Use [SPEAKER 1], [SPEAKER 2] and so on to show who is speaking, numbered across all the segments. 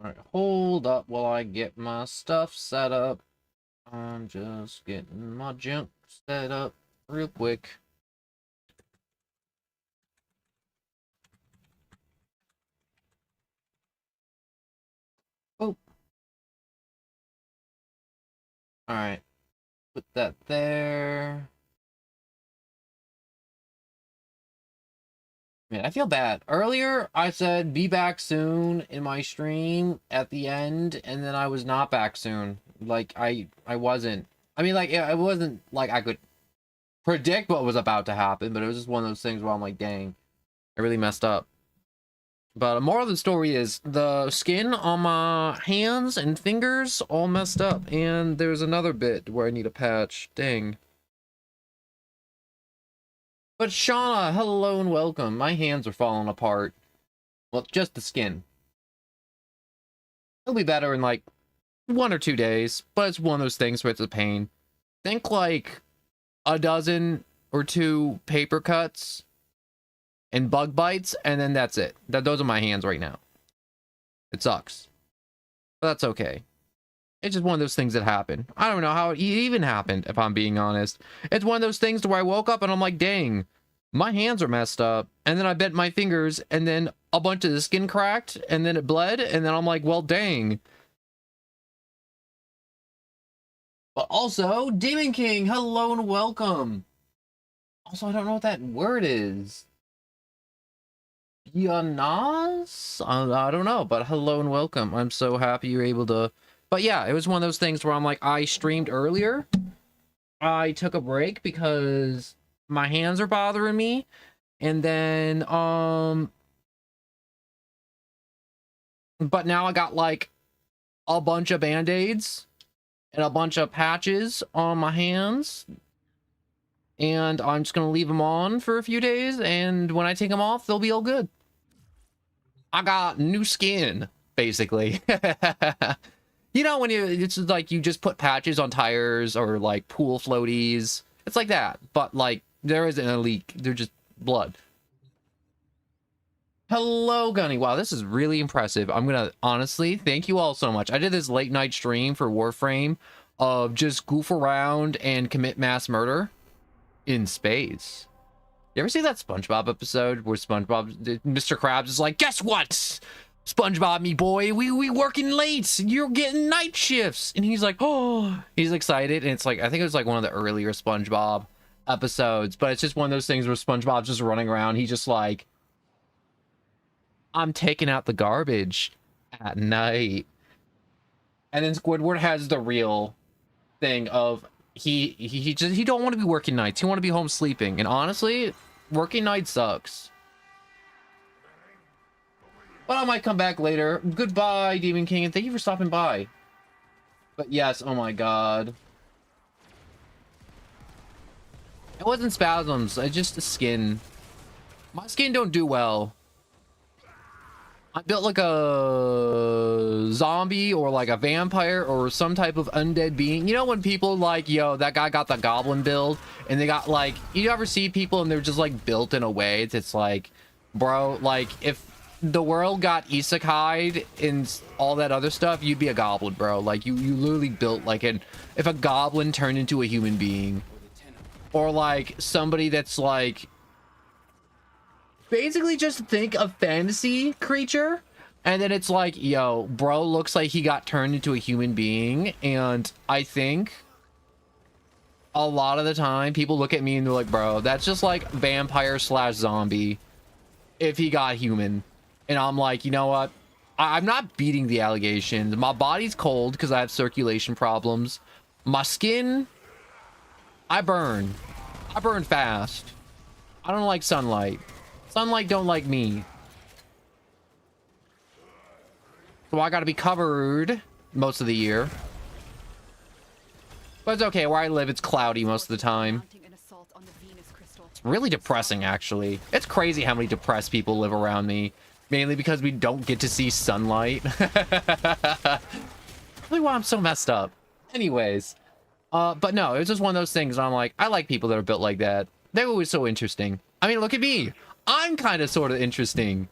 [SPEAKER 1] Alright, hold up while I get my stuff set up. I'm just getting my junk set up real quick. Oh. Alright. Put that there. Man, I feel bad. Earlier, I said be back soon in my stream at the end, and then I was not back soon. Like, I wasn't. I mean, like, it wasn't like I could predict what was about to happen, but it was just one of those things where I'm like, dang, I really messed up. But the moral of the story is the skin on my hands and fingers all messed up, and there's another bit where I need a patch. Dang. But Shauna, hello and welcome. My hands are falling apart. Well, just the skin. It'll be better in like 1 or 2 days, but it's one of those things where it's a pain. Think like a dozen or 2 paper cuts and bug bites, and then that's it. Those are my hands right now. It sucks. But that's okay. It's just one of those things that happen. I don't know how it even happened, if I'm being honest. It's one of those things to where I woke up and I'm like, dang, my hands are messed up. And then I bent my fingers and then a bunch of the skin cracked and then it bled. And then I'm like, well, dang. But also, Demon King, hello and welcome. Also, I don't know what that word is. Yanas? I don't know, but hello and welcome. I'm so happy you're able to... But yeah, it was one of those things where I'm like, I streamed earlier. I took a break because my hands are bothering me. And then, but now I got like a bunch of band-aids and a bunch of patches on my hands. And I'm just going to leave them on for a few days. And when I take them off, they'll be all good. I got new skin, basically. You know, when it's like you just put patches on tires or like pool floaties. It's like that. But like there isn't a leak. They're just blood. Hello, Gunny. Wow, this is really impressive. I'm going to honestly thank you all so much. I did this late night stream for Warframe of just goof around and commit mass murder in space. You ever see that SpongeBob episode where SpongeBob, Mr. Krabs is like, guess what? SpongeBob, me boy, we working late. You're getting night shifts. And he's like, oh, he's excited. And it's like, I think it was like one of the earlier SpongeBob episodes, but it's just one of those things where SpongeBob's just running around. He's just like, I'm taking out the garbage at night. And then Squidward has the real thing of he don't want to be working nights. He want to be home sleeping. And honestly, working nights sucks. But I might come back later. Goodbye, Demon King, and thank you for stopping by. But yes, oh my god. It wasn't spasms, it's just the skin. My skin don't do well. I built like a zombie or like a vampire or some type of undead being. You know when people like, yo, that guy got the goblin build and they got like, you ever see people and they're just like built in a way that's like, bro, like if the world got isekai'd and all that other stuff, you'd be a goblin, bro. Like you literally built like if a goblin turned into a human being, or like somebody that's like basically just think a fantasy creature, and then it's like, yo, bro looks like he got turned into a human being. And I think a lot of the time people look at me and they're like, bro, that's just like vampire slash zombie if he got human. And I'm like, you know what? I'm not beating the allegations. My body's cold because I have circulation problems. My skin, I burn. I burn fast. I don't like sunlight. Sunlight don't like me. So I gotta be covered most of the year. But it's okay. Where I live, it's cloudy most of the time. It's really depressing, actually. It's crazy how many depressed people live around me. Mainly because we don't get to see sunlight. Really why I'm so messed up. Anyways. But no, it was just one of those things. And I'm like, I like people that are built like that. They're always so interesting. I mean, look at me. I'm kind of sort of interesting.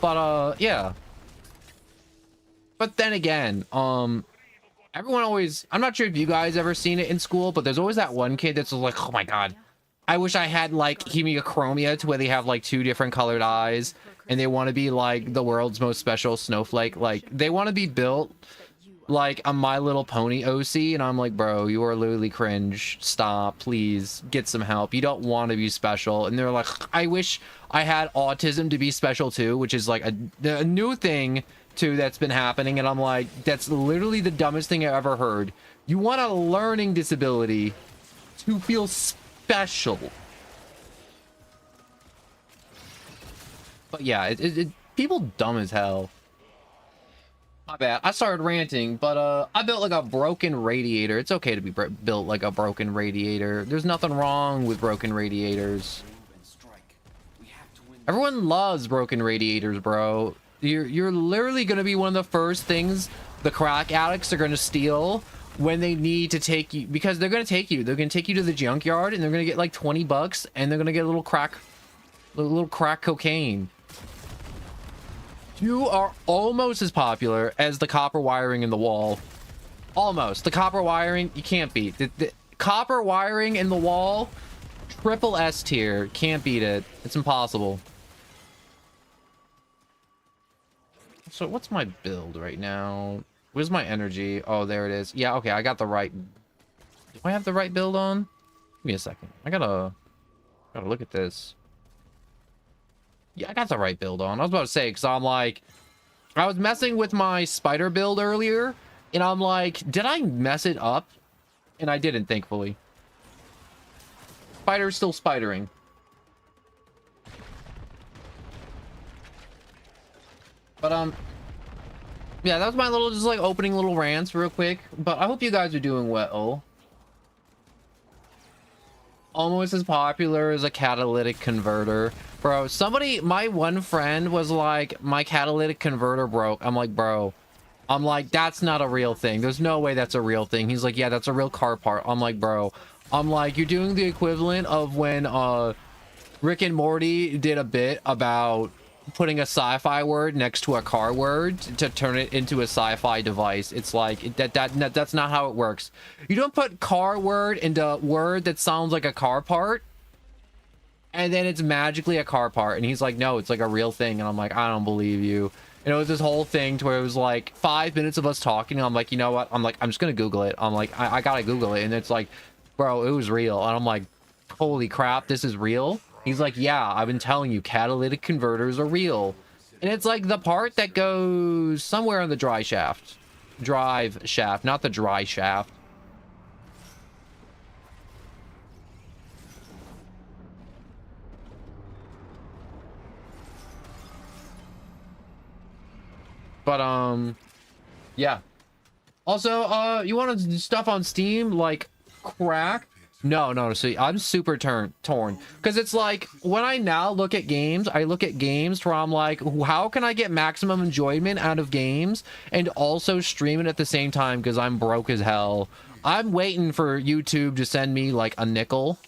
[SPEAKER 1] But, yeah. But then again, everyone always, I'm not sure if you guys ever seen it in school, but there's always that one kid that's like, oh my god, I wish I had like hemichromia to where they have like 2 different colored eyes and they want to be like the world's most special snowflake. Like they want to be built like a My Little Pony OC, and I'm like, bro, you are literally cringe. Stop, please get some help. You don't want to be special. And they're like, I wish I had autism to be special too, which is like a new thing too that's been happening. And I'm like, that's literally the dumbest thing I've ever heard. You want a learning disability to feel special. But yeah, people dumb as hell. My bad. I started ranting, but I built like a broken radiator. It's okay to be built like a broken radiator. There's nothing wrong with broken radiators. Everyone loves broken radiators, bro. You're literally gonna be one of the first things the crack addicts are gonna steal when they need to take you, because they're gonna take you. They're gonna take you to the junkyard and they're gonna get like 20 bucks and they're gonna get a little crack cocaine. You are almost as popular as the copper wiring in the wall. Almost. The copper wiring, you can't beat. The copper wiring in the wall, triple S tier. Can't beat it. It's impossible. So what's my build right now? Where's my energy? Oh, there it is. Yeah, okay, I got the right... Do I have the right build on? Give me a second. I gotta look at this. Yeah, I got the right build on. I was about to say, because I'm like... I was messing with my spider build earlier, and I'm like, did I mess it up? And I didn't, thankfully. Spider's still spidering. But, yeah, that was my little, just like, opening little rants real quick. But I hope you guys are doing well. Almost as popular as a catalytic converter. Bro, somebody, my one friend was like, my catalytic converter broke. I'm like, bro, I'm like, that's not a real thing. There's no way that's a real thing. He's like, yeah, that's a real car part. I'm like, bro, I'm like, you're doing the equivalent of when Rick and Morty did a bit about putting a sci-fi word next to a car word to turn it into a sci-fi device. It's like that's not how it works. You don't put car word into word that sounds like a car part and then it's magically a car part. And he's like, no, it's like a real thing. And I'm like, I don't believe you. And it was this whole thing to where it was like 5 minutes of us talking. And I'm like, you know what? I'm like, I'm just gonna Google it. I'm like, I gotta Google it. And it's like, bro, it was real. And I'm like, holy crap, this is real. He's like, yeah, I've been telling you, catalytic converters are real. And it's like the part that goes somewhere on the drive shaft, not the dry shaft. But, yeah. Also, you want to do stuff on Steam, like crack? No, see, I'm super torn because it's like when I now look at games, I look at games where I'm like, how can I get maximum enjoyment out of games and also stream it at the same time because I'm broke as hell. I'm waiting for YouTube to send me like a nickel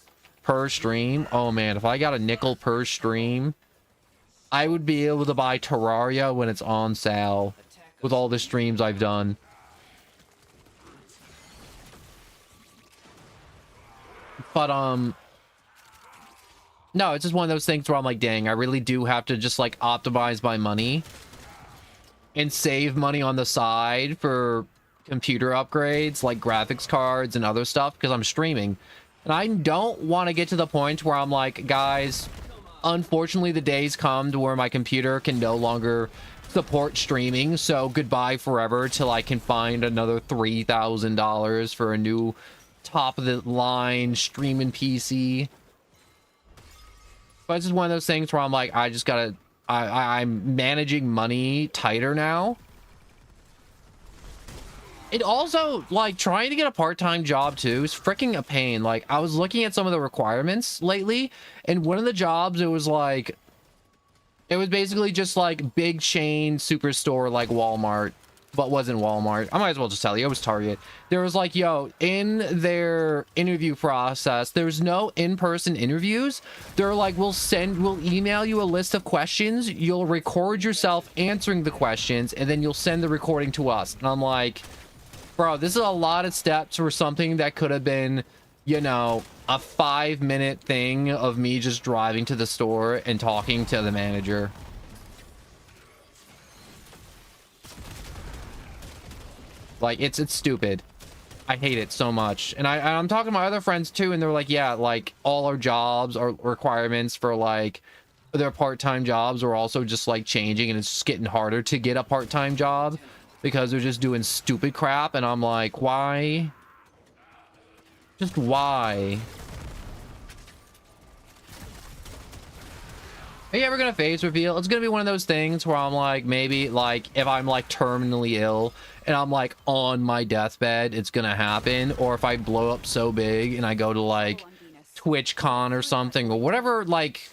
[SPEAKER 1] per stream. Oh man, if I got a nickel per stream, I would be able to buy Terraria when it's on sale with all the streams I've done. But, no, it's just one of those things where I'm like, dang, I really do have to just, like, optimize my money and save money on the side for computer upgrades, like graphics cards and other stuff, because I'm streaming. And I don't want to get to the point where I'm like, guys, unfortunately, the days come to where my computer can no longer support streaming, so goodbye forever till I can find another $3,000 for a new top of the line streaming PC. But it's just one of those things where I'm like, I just gotta, I'm managing money tighter now. It also, like, trying to get a part-time job too is freaking a pain. Like, I was looking at some of the requirements lately, and one of the jobs, it was like, it was basically just like big chain superstore like Walmart. but wasn't Walmart. I might as well just tell you, it was Target. There was like, yo, in their interview process, there's no in-person interviews. They're like, we'll email you a list of questions. You'll record yourself answering the questions, and then you'll send the recording to us. And I'm like, bro, this is a lot of steps for something that could have been, you know, a 5-minute thing of me just driving to the store and talking to the manager. Like, it's stupid. I hate it so much. And I'm talking to my other friends too, and they're like, yeah, like all our jobs, our requirements for like their part-time jobs are also just like changing, and it's just getting harder to get a part-time job because they're just doing stupid crap. And I'm like, why? Just why? Are you ever gonna face reveal? It's gonna be one of those things where I'm like, maybe like if I'm like terminally ill and I'm like on my deathbed, it's gonna happen. Or if I blow up so big and I go to like TwitchCon or something, or whatever like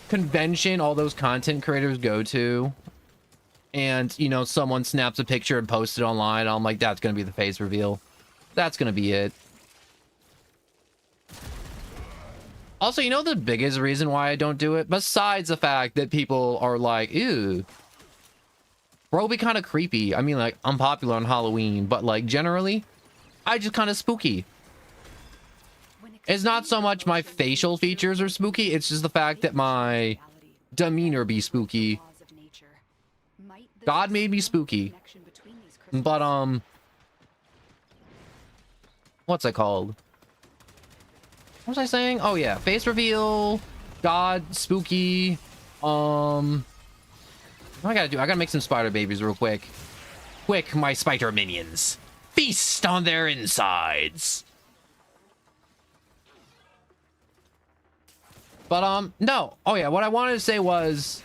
[SPEAKER 1] convention all those content creators go to, and you know, someone snaps a picture and posts it online, I'm like, that's gonna be the face reveal. That's gonna be it. Also, you know the biggest reason why I don't do it? Besides the fact that people are like, ew. Bro, be kind of creepy. I mean, like, I'm popular on Halloween, but like, generally, I just kind of spooky. It's not so much my facial features are spooky, it's just the fact that my demeanor be spooky. God made me spooky. But, what's it called? What was I saying? Oh yeah, face reveal, God, spooky. What I gotta do? I gotta make some spider babies real quick. Quick, my spider minions, feast on their insides. But no. Oh yeah, what I wanted to say was,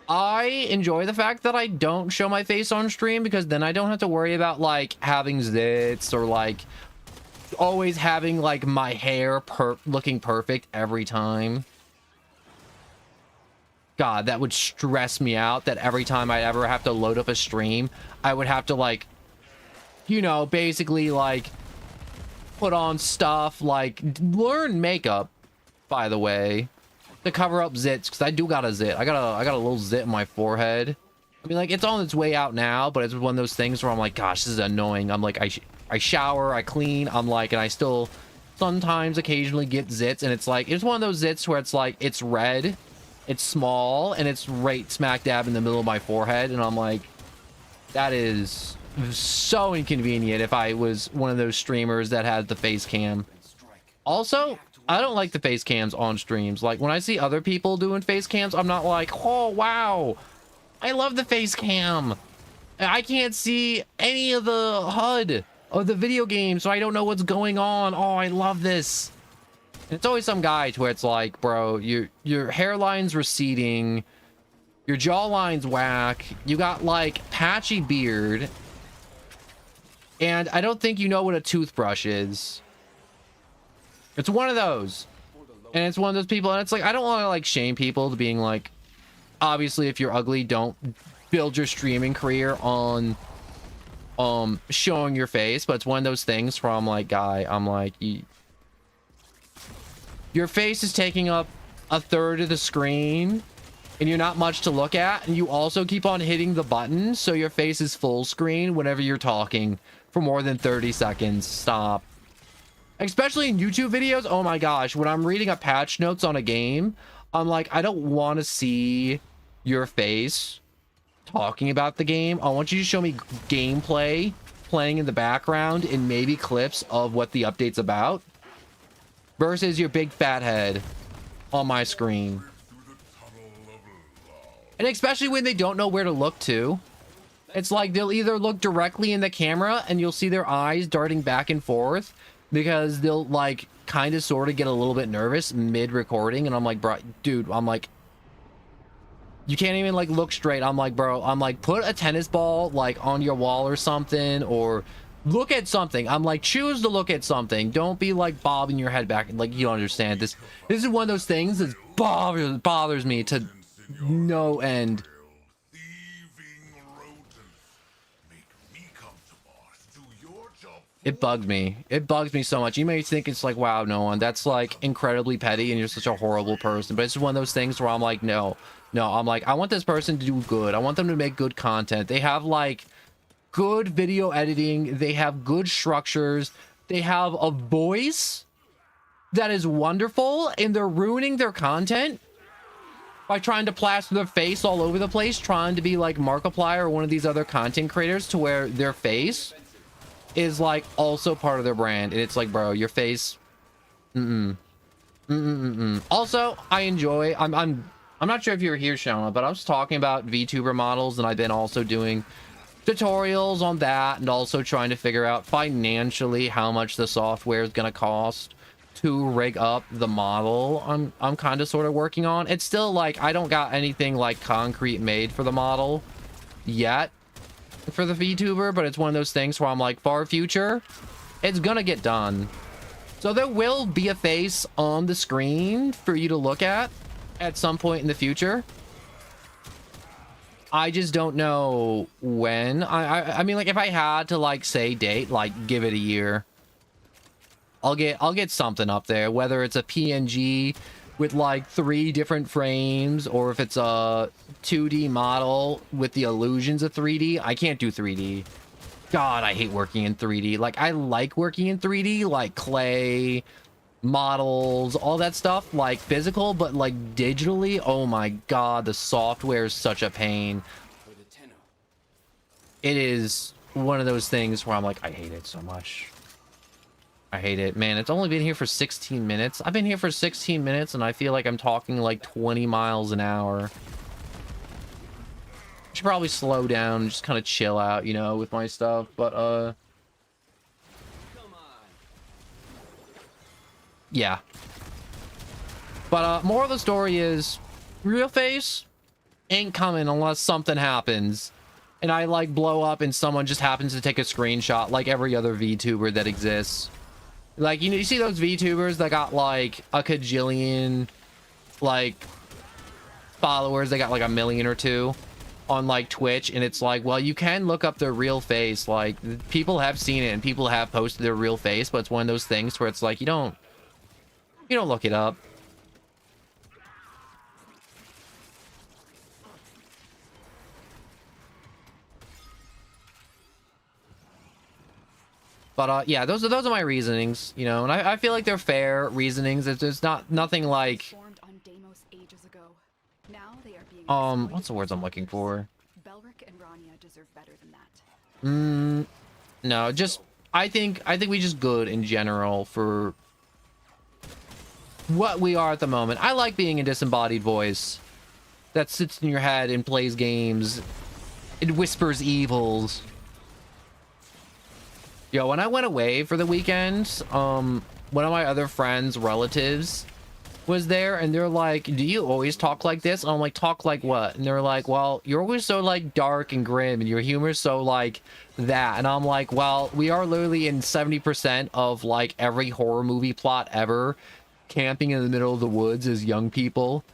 [SPEAKER 1] I enjoy the fact that I don't show my face on stream, because then I don't have to worry about like having zits or like always having like my hair looking perfect every time. God, that would stress me out, that every time I ever have to load up a stream, I would have to like, you know, basically like put on stuff, like learn makeup, by the way, to cover up zits, because I do got a zit. I got a little zit in my forehead. I mean, like, it's on its way out now, but it's one of those things where I'm like, gosh, this is annoying. I'm like, I shower, I clean, I'm like, and I still sometimes occasionally get zits, and it's like, it's one of those zits where it's like, it's red, it's small, and it's right smack dab in the middle of my forehead, and I'm like, that is so inconvenient if I was one of those streamers that had the face cam. Also, I don't like the face cams on streams. Like, when I see other people doing face cams, I'm not like, oh, wow, I love the face cam. I can't see any of the HUD of the video game, so I don't know what's going on. Oh, I love this. And it's always some guy to where it's like, bro, your hairline's receding, your jawline's whack, you got like patchy beard, and I don't think you know what a toothbrush is. It's one of those. And it's one of those people, and it's like, I don't want to like shame people to being like, obviously if you're ugly, don't build your streaming career on showing your face, but it's one of those things where I'm like, guy, I'm like, your face is taking up a third of the screen and you're not much to look at, and you also keep on hitting the button so your face is full screen whenever you're talking for more than 30 seconds. Stop. Especially in YouTube videos. Oh my gosh, when I'm reading a patch notes on a game, I'm like, I don't want to see your face talking about the game. I want you to show me gameplay playing in the background and maybe clips of what the update's about, versus your big fat head on my screen. And especially when they don't know where to look to. It's like they'll either look directly in the camera and you'll see their eyes darting back and forth, because they'll like kind of sort of get a little bit nervous mid recording, and I'm like, bro, dude, I'm like, you can't even like look straight. I'm like, bro, I'm like, put a tennis ball like on your wall or something, or look at something. I'm like, choose to look at something. Don't be like bobbing your head back. Like, you don't understand this. This is one of those things that bothers me to no end. It bugs me. It bugs me so much. You may think it's like, wow, no one, that's like incredibly petty and you're such a horrible person. But it's one of those things where I'm like, no, I'm like, I want this person to do good. I want them to make good content. They have like good video editing. They have good structures. They have a voice that is wonderful, and they're ruining their content by trying to plaster their face all over the place, trying to be like Markiplier or one of these other content creators to where their face is like also part of their brand. And it's like, bro, your face. Also, I enjoy. I'm not sure if you're here, Shona, but I was talking about VTuber models, and I've been also doing tutorials on that, and also trying to figure out financially how much the software is gonna cost to rig up the model. I'm kind of sort of working on. It's still like I don't got anything like concrete made for the model yet for the VTuber, but it's one of those things where I'm like, far future, it's gonna get done. So there will be a face on the screen for you to look at some point in the future. I just don't know when. I mean, like, if I had to like say date, like give it a year, I'll get something up there, whether it's a PNG with like 3 different frames, or if it's a 2D model with the illusions of 3D. I can't do 3D. God, I hate working in 3D. Like, I like working in 3D, like clay, models, all that stuff, like physical, but like digitally, oh my God, the software is such a pain. It is one of those things where I'm like, I hate it so much. I hate it, man. It's only been here for 16 minutes. I've been here for 16 minutes and I feel like I'm talking like 20 miles an hour. I should probably slow down and just kind of chill out, you know, with my stuff. But yeah. But more of the story is real face ain't coming unless something happens and I like blow up and someone just happens to take a screenshot like every other VTuber that exists. Like, you know, you see those VTubers that got like a kajillion like followers, they got like 1 million or 2 on like Twitch, and it's like, well, you can look up their real face. Like, people have seen it and people have posted their real face, but it's one of those things where it's like, you don't look it up. But yeah, those are my reasonings, you know, and I feel like they're fair reasonings. There's nothing like what's the words I'm looking for? No, just I think we just good in general for what we are at the moment. I like being a disembodied voice that sits in your head and plays games. It whispers evils. Yo, when I went away for the weekend, one of my other friends' relatives was there, and they're like, do you always talk like this? And I'm like, talk like what? And they're like, well, you're always so like dark and grim, and your humor's so like that. And I'm like, well, we are literally in 70% of like every horror movie plot ever, camping in the middle of the woods as young people.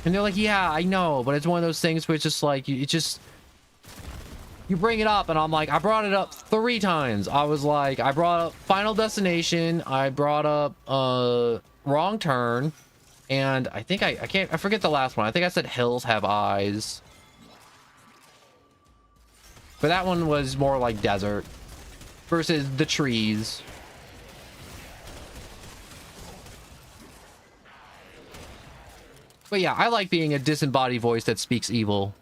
[SPEAKER 1] And they're like, yeah, I know, but it's one of those things where it's just like, you bring it up, and I'm like, I brought it up 3 times. I was like, I brought up Final Destination, I brought up Wrong Turn, and I think I forget the last one. I think I said Hills Have Eyes. But that one was more like desert versus the trees. But yeah, I like being a disembodied voice that speaks evil.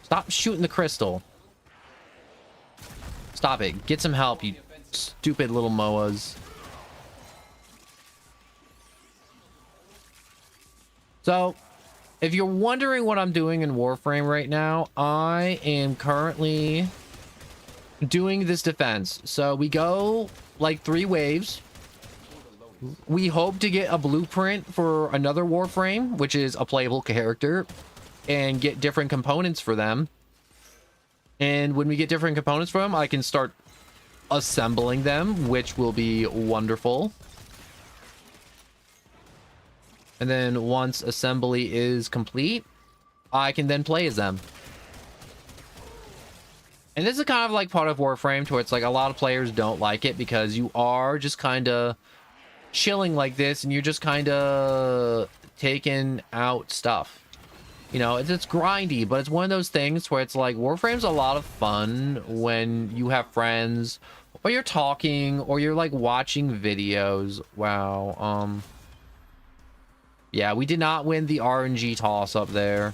[SPEAKER 1] Stop shooting the crystal. Stop it. Get some help, you stupid little moas. So, if you're wondering what I'm doing in Warframe right now, I am currently doing this defense. So we go like 3 waves. We hope to get a blueprint for another Warframe, which is a playable character, and get different components for them. And when we get different components for them, I can start assembling them, which will be wonderful. And then once assembly is complete, I can then play as them. And this is kind of like part of Warframe, to where it's like a lot of players don't like it because you are just kind of chilling like this and you're just kind of taking out stuff. You know, it's grindy, but it's one of those things where it's like Warframe's a lot of fun when you have friends or you're talking or you're like watching videos. Wow. Yeah, we did not win the RNG toss up there.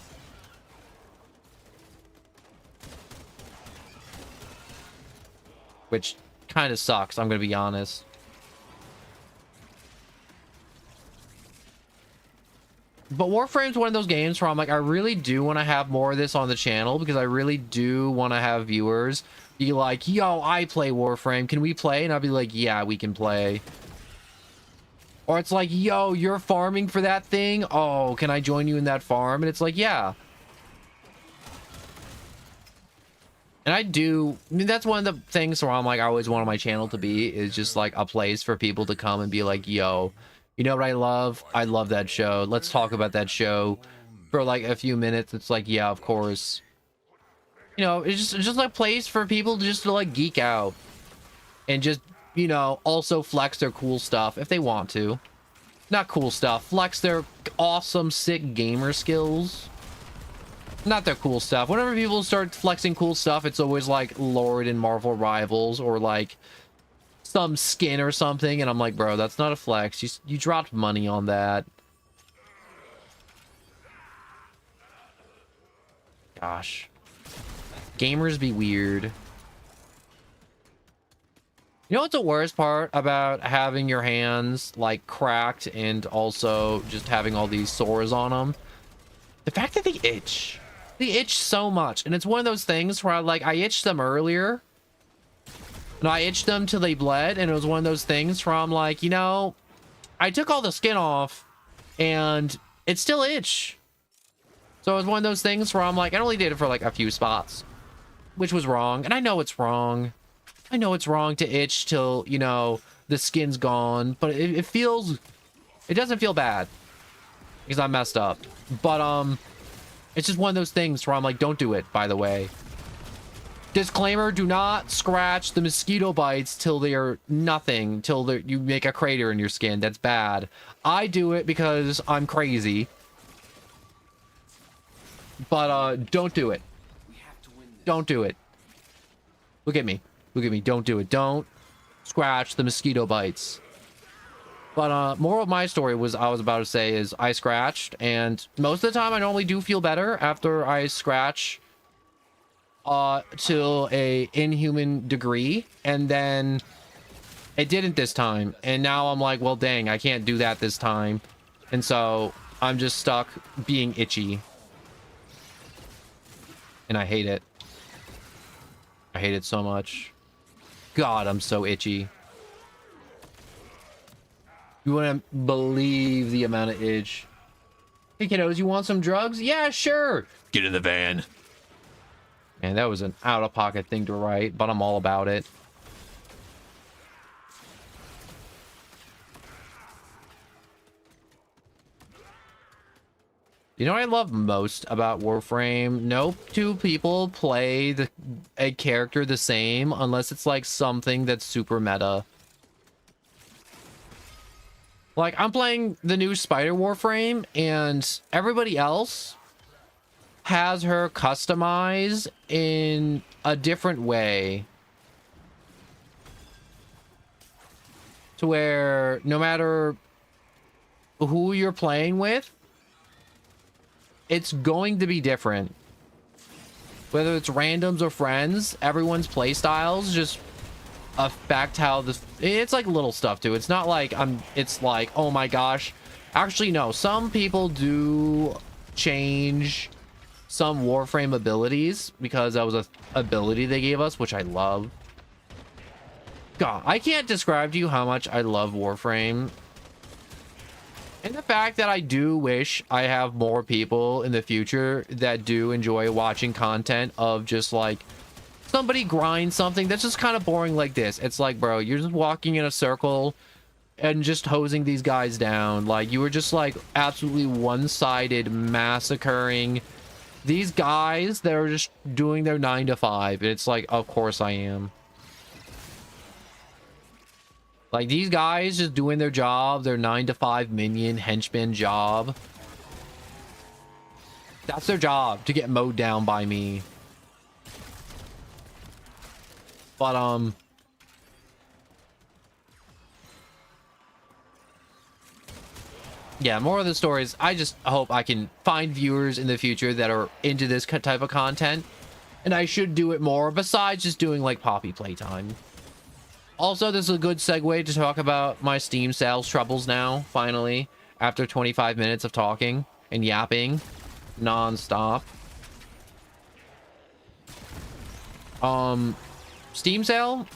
[SPEAKER 1] Which kind of sucks, I'm gonna be honest. But Warframe's one of those games where I'm like, I really do want to have more of this on the channel, because I really do want to have viewers be like, yo, I play Warframe, can we play? And I'll be like, yeah, we can play. Or it's like, yo, you're farming for that thing? Oh, can I join you in that farm? And it's like, yeah. And I mean, that's one of the things where I'm like, I always wanted my channel to be, is just like a place for people to come and be like, yo, you know what I love? I love that show. Let's talk about that show for like a few minutes. It's like, yeah, of course. You know, it's just like a place for people just to like geek out and just, you know, also flex their cool stuff if they want to. Not cool stuff, flex their awesome, sick gamer skills. Not their cool stuff. Whenever people start flexing cool stuff, it's always like Lord and Marvel Rivals or like some skin or something, and I'm like, bro, that's not a flex. You dropped money on that. Gosh, gamers be weird. You know what's the worst part about having your hands like cracked and also just having all these sores on them? The fact that they itch. They itch so much, and it's one of those things where I itched them earlier. And I itched them till they bled, and it was one of those things where I'm like, you know, I took all the skin off, and it still itch. So it was one of those things where I'm like, I only did it for like a few spots, which was wrong. And I know it's wrong. I know it's wrong to itch till, you know, the skin's gone, but it doesn't feel bad because I messed up. But, it's just one of those things where I'm like, don't do it, by the way. Disclaimer, do not scratch the mosquito bites till they are nothing, till you make a crater in your skin. That's bad. I do it because I'm crazy. But, don't do it. Don't do it. Look at me. Look at me. Don't do it. Don't scratch the mosquito bites. But, moral of my story was, I was about to say, is I scratched, and most of the time I normally do feel better after I scratch to a inhuman degree, and then it didn't this time, and now I'm like, well, dang, I can't do that this time, and so I'm just stuck being itchy, and I hate it. I hate it so much. God, I'm so itchy. You wouldn't believe the amount of itch. Hey kiddos, you want some drugs? Yeah, sure. Get in the van. Man, that was an out-of-pocket thing to write, but I'm all about it. You know what I love most about Warframe? No two people play a character the same unless it's like something that's super meta. Like, I'm playing the new Spider Warframe, and everybody else has her customized in a different way. To where no matter who you're playing with, it's going to be different. Whether it's randoms or friends, everyone's playstyles just affect how this. It's like little stuff too. It's not like it's like, oh my gosh. Actually, no. Some people do change some Warframe abilities because that was a ability they gave us, which I love. God, I can't describe to you how much I love Warframe. And the fact that I do wish I have more people in the future that do enjoy watching content of just like somebody grind something that's just kind of boring like this. It's like, bro, you're just walking in a circle and just hosing these guys down. Like, you were just like absolutely one-sided massacring These guys that are just doing their 9 to 5. It's like, of course I am. Like, these guys just doing their job, their 9 to 5 minion henchman job. That's their job, to get mowed down by me. But, yeah, more of the story is I just hope I can find viewers in the future that are into this type of content. And I should do it more besides just doing like Poppy Playtime. Also, this is a good segue to talk about my Steam sales troubles now, finally, after 25 minutes of talking and yapping non-stop. Steam sale,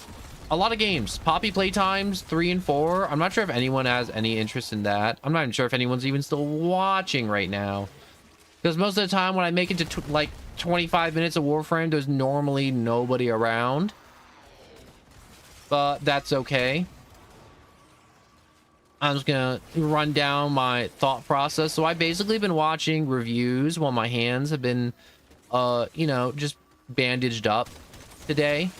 [SPEAKER 1] a lot of games. Poppy Playtimes 3 and 4. I'm not sure if anyone has any interest in that. I'm not even sure if anyone's even still watching right now. Because most of the time when I make it to like 25 minutes of Warframe, there's normally nobody around. But that's okay. I'm just gonna run down my thought process. So I've basically been watching reviews while my hands have been, you know, just bandaged up today.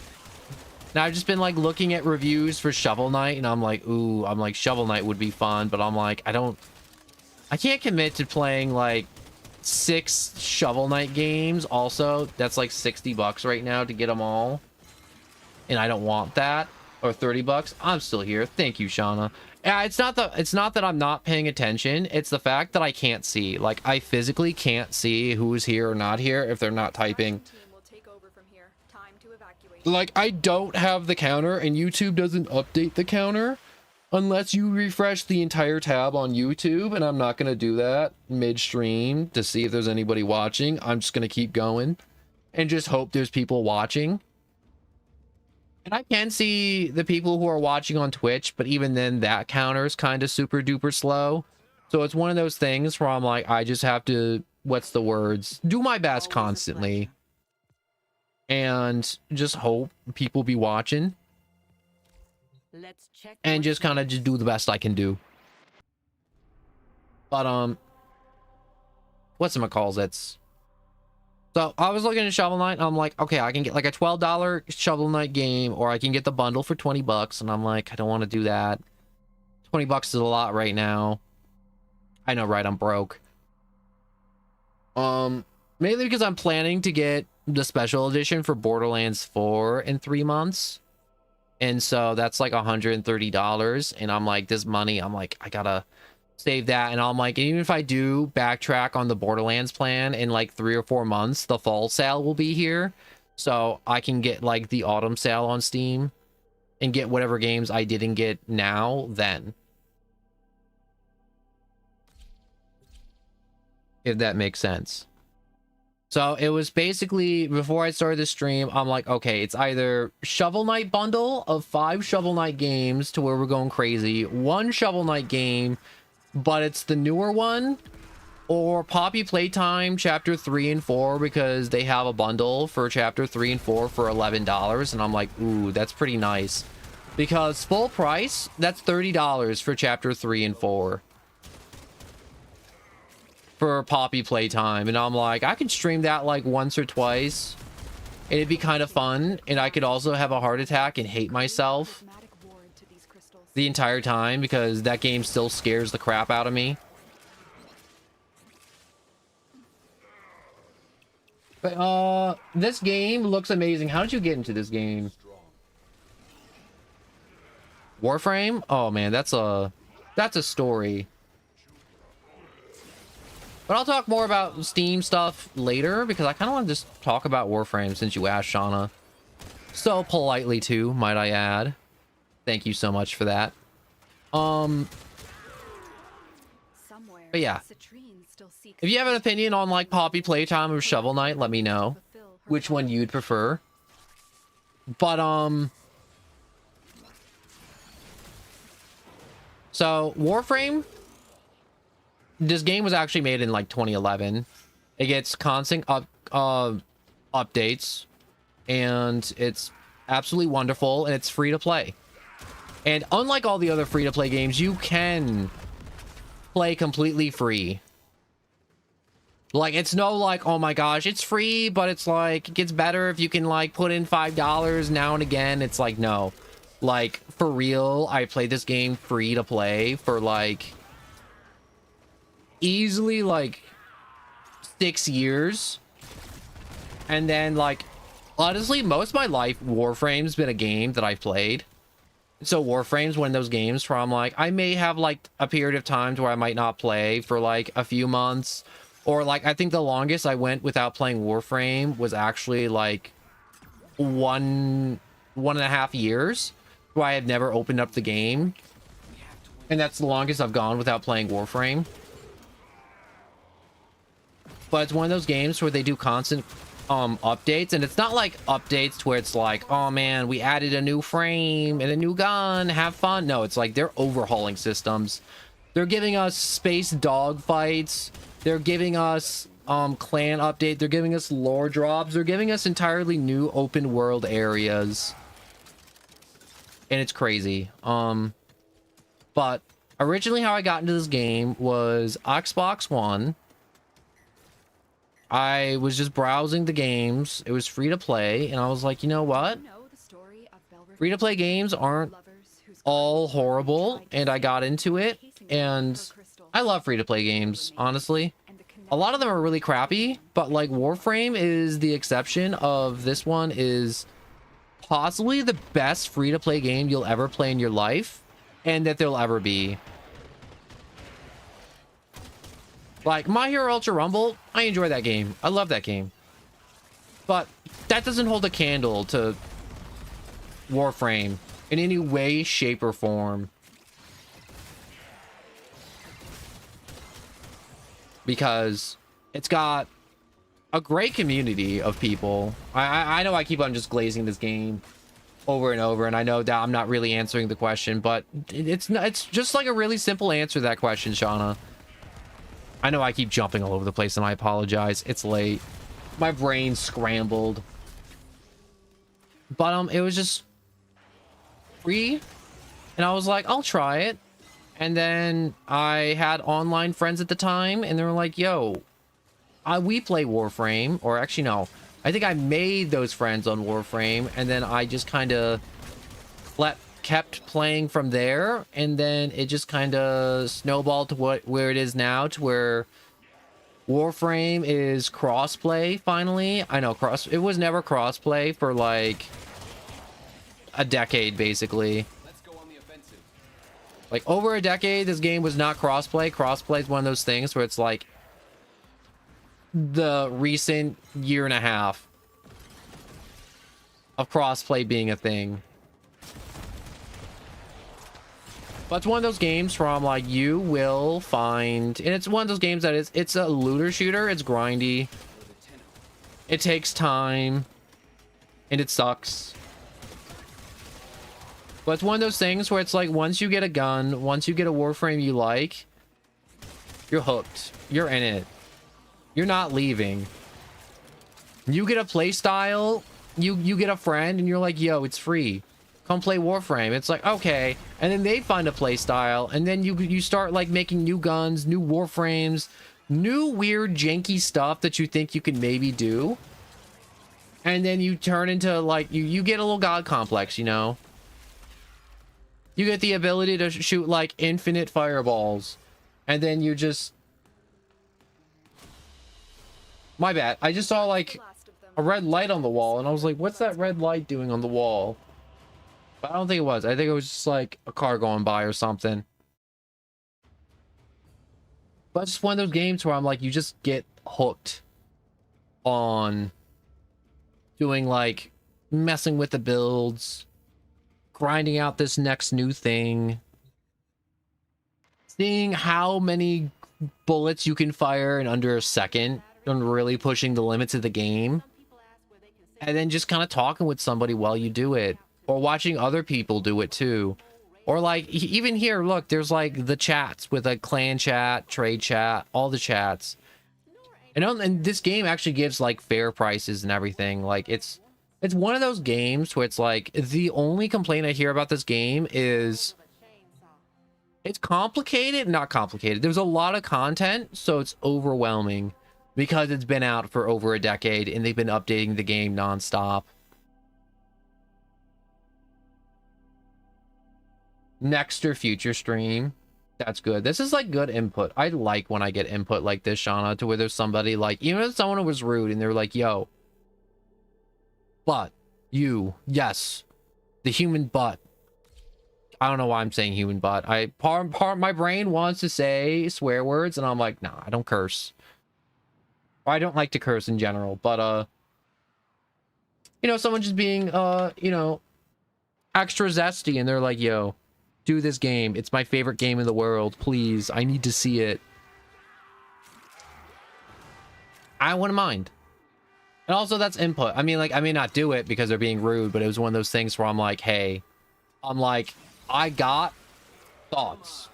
[SPEAKER 1] Now I've just been like looking at reviews for Shovel Knight, and I'm like, ooh, I'm like, Shovel Knight would be fun, but I'm like, I can't commit to playing like 6 Shovel Knight games. Also, that's like $60 right now to get them all, and I don't want that. Or $30. I'm still here. Thank you, Shauna. Yeah, it's not that I'm not paying attention. It's the fact that I can't see. Like, I physically can't see who's here or not here if they're not typing. Like, I don't have the counter, and YouTube doesn't update the counter unless you refresh the entire tab on YouTube, and I'm not going to do that midstream to see if there's anybody watching. I'm just going to keep going and just hope there's people watching. And I can see the people who are watching on Twitch, but even then, that counter is kind of super duper slow. So it's one of those things where I'm like, I just have to, what's the words? Do my best constantly. And just hope people be watching. And just kind of just do the best I can do. But, what's-it-calls, it's... So I was looking at Shovel Knight, and I'm like, okay, I can get like a $12 Shovel Knight game, or I can get the bundle for $20, and I'm like, I don't want to do that. $20 is a lot right now. I know, right? I'm broke. Mainly because I'm planning to get the special edition for Borderlands 4 in 3 months. And so that's like $130, and I'm like, this money, I'm like, I gotta save that. And I'm like, even if I do backtrack on the Borderlands plan in like 3 or 4 months, the fall sale will be here, so I can get like the autumn sale on Steam and get whatever games I didn't get now then, if that makes sense. So it was basically, before I started the stream, I'm like, okay, it's either Shovel Knight bundle of 5 Shovel Knight games to where we're going crazy, 1 Shovel Knight game but it's the newer one, or Poppy Playtime Chapter 3 and 4, because they have a bundle for Chapter 3 and 4 for $11, and I'm like, ooh, that's pretty nice. Because full price, that's $30 for Chapter 3 and 4. For Poppy Playtime, and I'm like, I could stream that like once or twice, and it'd be kind of fun, and I could also have a heart attack and hate myself the entire time, because that game still scares the crap out of me. But this game looks amazing. How did you get into this game? Warframe? Oh man, that's a story. But I'll talk more about Steam stuff later, because I kind of want to just talk about Warframe since you asked, Shauna. So politely too, might I add. Thank you so much for that. But yeah. If you have an opinion on like Poppy Playtime or Shovel Knight, let me know which one you'd prefer. But so Warframe, this game was actually made in like 2011. It gets constant updates, and it's absolutely wonderful, and it's free to play. And unlike all the other free to play games, you can play completely free. Like, it's no like, oh my gosh, it's free, but it's like, it gets better if you can like put in $5 now and again. It's like, no. Like, for real, I played this game free to play for like easily like 6 years. And then like, honestly, most of my life, Warframe's been a game that I've played. So Warframe's one of those games where I'm like, I may have like a period of times where I might not play for like a few months. Or like, I think the longest I went without playing Warframe was actually like 1.5 years, where I had never opened up the game. And that's the longest I've gone without playing Warframe. But it's one of those games where they do constant updates, and it's not like updates where it's like, oh man, we added a new frame and a new gun, have fun. No, it's like they're overhauling systems. They're giving us space dogfights. They're giving us clan update. They're giving us lore drops. They're giving us entirely new open world areas. And it's crazy. But originally how I got into this game was Xbox One. I was just browsing the games. It was free to play, and I was like, you know what? Free to play games aren't all horrible, and I got into it, and I love free to play games, honestly. A lot of them are really crappy, but like Warframe is the exception of this one is possibly the best free to play game you'll ever play in your life, and that there'll ever be. Like, My Hero Ultra Rumble, I enjoy that game. I love that game. But that doesn't hold a candle to Warframe in any way, shape, or form. Because it's got a great community of people. I know I keep on just glazing this game over and over, and I know that I'm not really answering the question, but it's just like a really simple answer to that question, Shauna. I know I keep jumping all over the place, and I apologize. It's late. My brain's scrambled. But it was just free, and I was like, I'll try it. And then I had online friends at the time, and they were like, yo, we play Warframe. Or actually, no. I think I made those friends on Warframe, and then I just kind of kept playing from there, and then it just kind of snowballed to where it is now, to where Warframe is crossplay finally. I know it was never crossplay for like a decade, basically.
[SPEAKER 2] Let's go on the offensive.
[SPEAKER 1] Like over a decade, this game was not crossplay. Crossplay is one of those things where it's like the recent year and a half of crossplay being a thing. But it's one of those games where I'm like, you will find, and it's one of those games that it's a looter shooter. It's grindy. It takes time, and it sucks. But it's one of those things where it's like, once you get a gun, once you get a Warframe you like, you're hooked. You're in it. You're not leaving. You get a play style, you get a friend, and you're like, yo, it's free. Come play Warframe. It's like, okay. And then they find a play style, and then you start like making new guns, new Warframes, new weird janky stuff that you think you can maybe do. And then you turn into like, you get a little god complex, you know? You get the ability to shoot like infinite fireballs. And then you just... My bad. I just saw like a red light on the wall, and I was like, what's that red light doing on the wall? But I don't think it was. I think it was just like a car going by or something. But it's just one of those games where I'm like, you just get hooked on doing like messing with the builds, grinding out this next new thing, seeing how many bullets you can fire in under a second, and really pushing the limits of the game, and then just kind of talking with somebody while you do it. Or watching other people do it too. Or like, even here, look, there's like the chats with a clan chat, trade chat, all the chats. And this game actually gives like fair prices and everything. Like it's one of those games where it's like, the only complaint I hear about this game is it's complicated, not complicated. There's a lot of content, so it's overwhelming. because it's been out for over a decade and they've been updating the game nonstop. Next or future stream. That's good. This is like good input. I like when I get input like this, Shauna, to where there's somebody like, even if someone was rude and they're like, yo, but you, yes, the human butt. I don't know why I'm saying human butt. Part my brain wants to say swear words and I'm like, nah, I don't curse. Or I don't like to curse in general, but you know, someone just being you know, extra zesty and they're like, yo, do this game. It's my favorite game in the world. Please, I need to see it. I wouldn't mind. And also that's input. I mean, like, I may not do it because they're being rude, but it was one of those things where I'm like, hey, I got thoughts.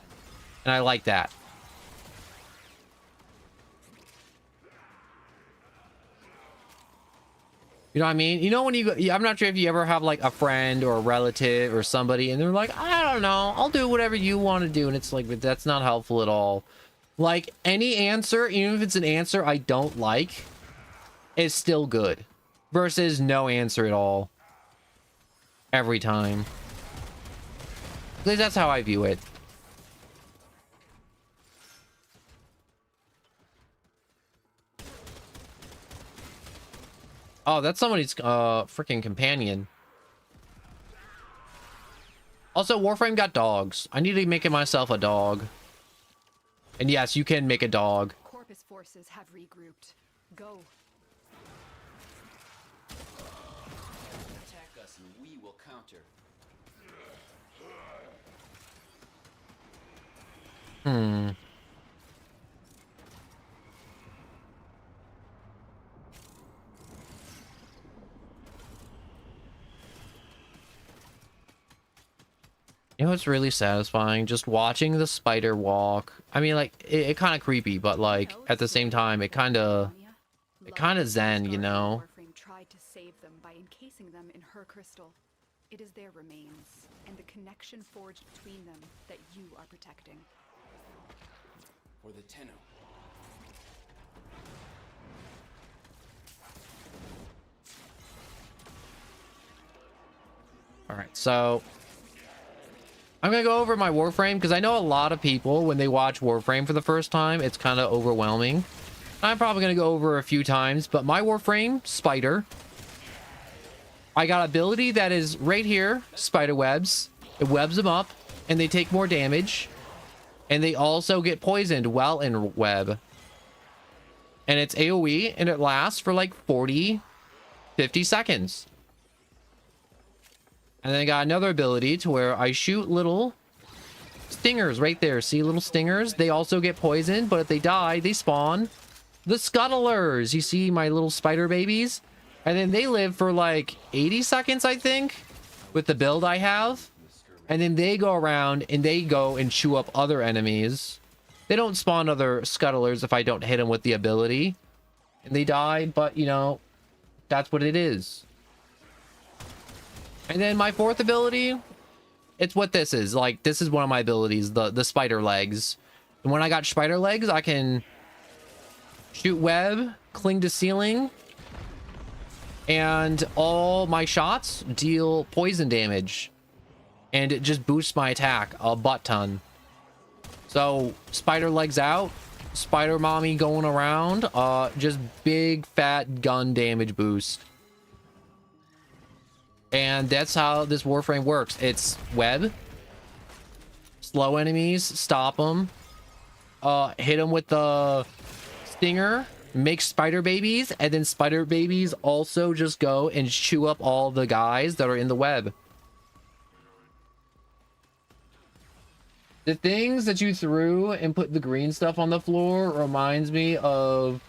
[SPEAKER 1] And I like that. You know what I mean? You know when you go, I'm not sure if you ever have like a friend or a relative or somebody and they're like, I don't know, I'll do whatever you want to do. And it's like, but that's not helpful at all. Like any answer, even if it's an answer I don't like, is still good. Versus no answer at all. Every time. At least that's how I view it. Oh, that's somebody's freaking companion. Also, Warframe got dogs. I need to make it myself a dog. And yes, you can make a dog.
[SPEAKER 2] Corpus forces have regrouped. Go.
[SPEAKER 3] Attack us and we will counter.
[SPEAKER 1] You know what's really satisfying? Just watching the spider walk. I mean, like, it kind of creepy, but like at the same time, it kind of zen, you know?
[SPEAKER 2] Warframe tried to save them by encasing them in her crystal. It is their remains and the connection forged between them that you are protecting.
[SPEAKER 3] For the Tenno.
[SPEAKER 1] All right, so I'm gonna go over my Warframe because I know a lot of people when they watch Warframe for the first time, it's kind of overwhelming. I'm probably gonna go over a few times, but my Warframe spider, I got ability that is right here, spider webs. It webs them up, and they take more damage, and they also get poisoned while in web. And it's AoE, and it lasts for like 40, 50 seconds. And then I got another ability to where I shoot little stingers right there. See little stingers? They also get poisoned, but if they die, they spawn the scuttlers. You see my little spider babies? And then they live for like 80 seconds, I think, with the build I have. And then they go around and they go and chew up other enemies. They don't spawn other scuttlers if I don't hit them with the ability. And they die, but you know, that's what it is. And then my fourth ability, it's what this is. Like, this is one of my abilities, the spider legs. And when I got spider legs, I can shoot web, cling to ceiling, and all my shots deal poison damage. And it just boosts my attack a butt ton. So, spider legs out, spider mommy going around, just big fat gun damage boost. And that's how this Warframe works. It's web, slow enemies, stop them, hit them with the stinger, make spider babies, and then spider babies also just go and chew up all the guys that are in the web. The things that you threw and put the green stuff on the floor reminds me of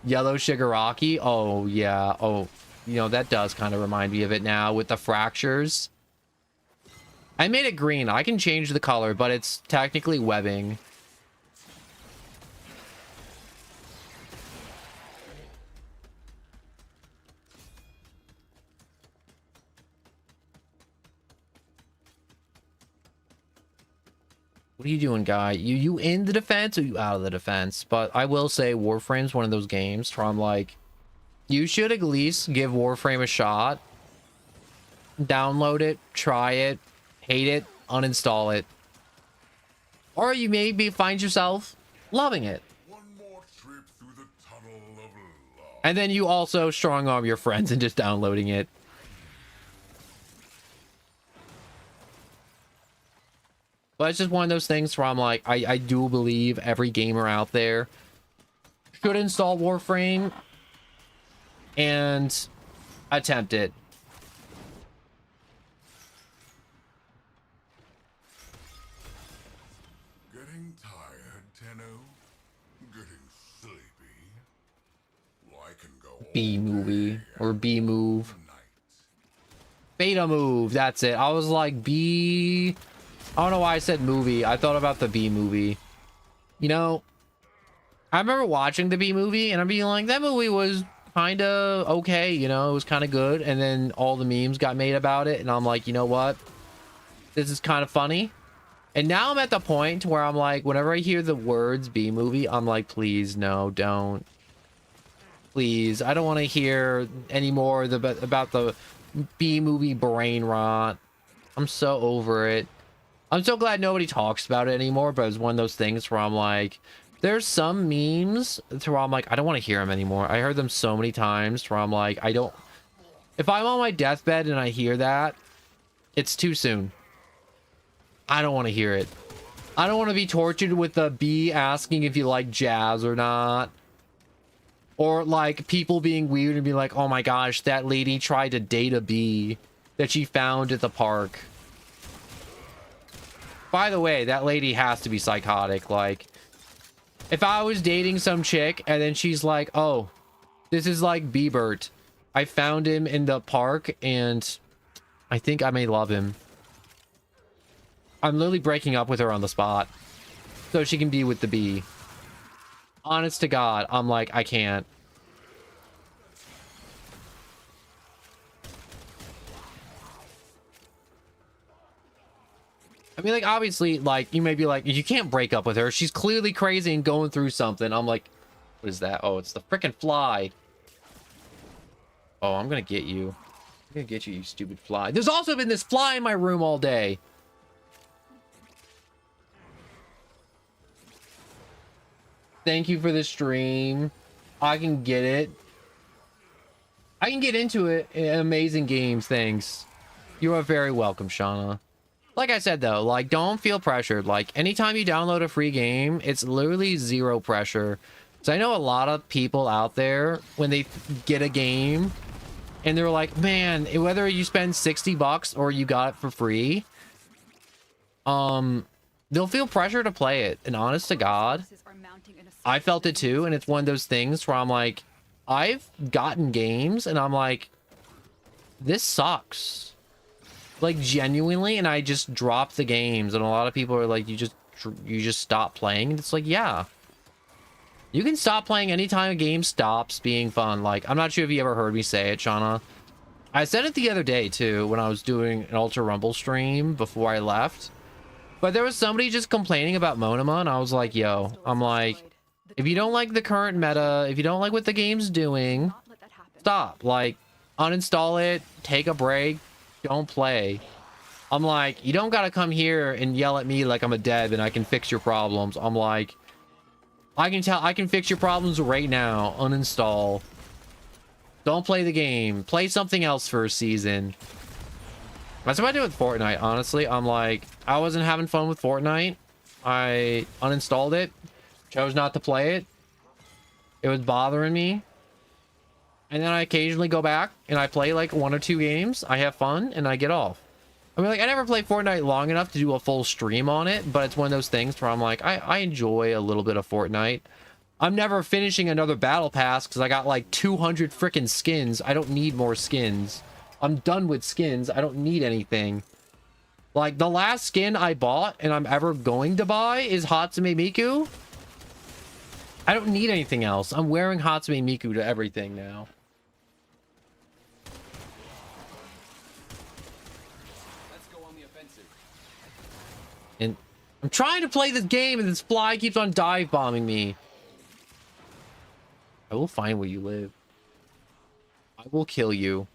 [SPEAKER 1] Yellow Shigaraki. Oh, yeah. Oh, you know, that does kind of remind me of it now with the fractures. I made it green. I can change the color, but it's technically webbing. What are you doing, guy? You in the defense or you out of the defense? But I will say Warframe's one of those games where I'm like, you should at least give Warframe a shot. Download it, try it, hate it, uninstall it. Or you maybe find yourself loving it.
[SPEAKER 4] One more trip through the tunnel of love.
[SPEAKER 1] And then you also strong arm your friends and just downloading it. But it's just one of those things where I'm like, I do believe every gamer out there should install Warframe and attempt it.
[SPEAKER 4] Getting tired, Tenno? Getting sleepy? Well, I can go
[SPEAKER 1] B
[SPEAKER 4] all
[SPEAKER 1] movie
[SPEAKER 4] day
[SPEAKER 1] or B move.
[SPEAKER 4] and night.
[SPEAKER 1] Beta move, that's it. I was like B. I don't know why I said movie. I thought about the B movie. You know, I remember watching the B movie and I'm being like, that movie was kind of okay, you know, it was kind of good. And then all the memes got made about it. And I'm like, you know what? This is kind of funny. And now I'm at the point where I'm like, whenever I hear the words B movie, I'm like, please, no, don't. Please, I don't want to hear any more about the B movie brain rot. I'm so over it. I'm so glad nobody talks about it anymore, but it's one of those things where I'm like, there's some memes where I'm like, I don't want to hear them anymore. I heard them so many times where I'm like, I don't... If I'm on my deathbed and I hear that, it's too soon. I don't want to hear it. I don't want to be tortured with the bee asking if you like jazz or not. Or like people being weird and be like, oh my gosh, that lady tried to date a bee that she found at the park. By the way, that lady has to be psychotic. Like, if I was dating some chick and then she's like, oh, this is like Bebert. I found him in the park and I think I may love him. I'm literally breaking up with her on the spot so she can be with the bee. Honest to God, I'm like, I can't. I mean, like, obviously, like, you may be like, you can't break up with her. She's clearly crazy and going through something. I'm like, what is that? Oh, it's the freaking fly. Oh, I'm gonna get you. I'm gonna get you, you stupid fly. There's also been this fly in my room all day. Thank you for the stream. I can get it. I can get into it in amazing games. Thanks. You are very welcome, Shauna. Like I said, though, like, don't feel pressured. Like, anytime you download a free game, it's literally zero pressure. So I know a lot of people out there, when they get a game, and they're like, man, whether you spend $60 or you got it for free, they'll feel pressure to play it. And honest to God, I felt it too. And it's one of those things where I'm like, I've gotten games, and I'm like, this sucks. Like, genuinely, and I just drop the games, and a lot of people are like, you just stop playing. And it's like, yeah, you can stop playing anytime a game stops being fun. Like, I'm not sure if you ever heard me say it, Shauna. I said it the other day too when I was doing an Ultra Rumble stream before I left, but there was somebody just complaining about Monoma, and I was like, yo, I'm like, if you don't like the current meta, if you don't like what the game's doing, stop. Like, uninstall it, take a break, don't play. I'm like, you don't gotta come here and yell at me like I'm a dev and I can fix your problems. I'm like, I can fix your problems right now. Uninstall. Don't play the game. Play something else for a season. That's what I do with Fortnite, honestly. I'm like, I wasn't having fun with Fortnite. I uninstalled it. Chose not to play it. It was bothering me. And then I occasionally go back and I play like 1 or 2 games. I have fun and I get off. I mean, like, I never played Fortnite long enough to do a full stream on it, but it's one of those things where I'm like, I enjoy a little bit of Fortnite. I'm never finishing another battle pass because I got like 200 freaking skins. I don't need more skins. I'm done with skins. I don't need anything. Like, the last skin I bought and I'm ever going to buy is Hatsume Miku. I don't need anything else. I'm wearing Hatsume Miku to everything now. I'm trying to play this game and this fly keeps on dive bombing me. I will find where you live. I will kill you,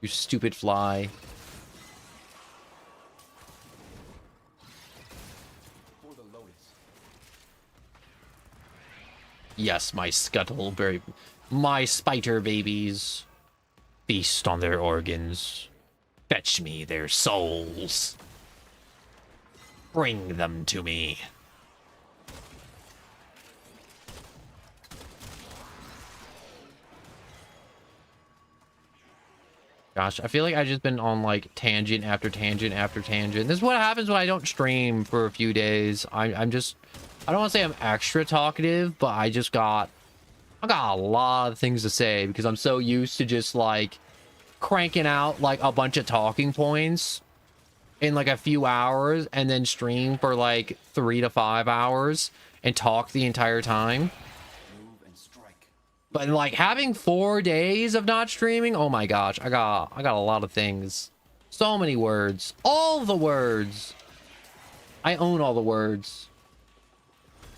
[SPEAKER 1] you stupid fly.
[SPEAKER 3] For the Lotus.
[SPEAKER 1] Yes, my my spider babies. Feast on their organs. Fetch me their souls. Bring them to me. Gosh, I feel like I've just been on like tangent after tangent after tangent. This is what happens when I don't stream for a few days. I don't want to say I'm extra talkative, but I got a lot of things to say because I'm so used to just like cranking out like a bunch of talking points in like a few hours and then stream for like 3 to 5 hours and talk the entire time. But like having 4 days of not streaming, oh my gosh, I got a lot of things. So many words. All the words. I own all the words.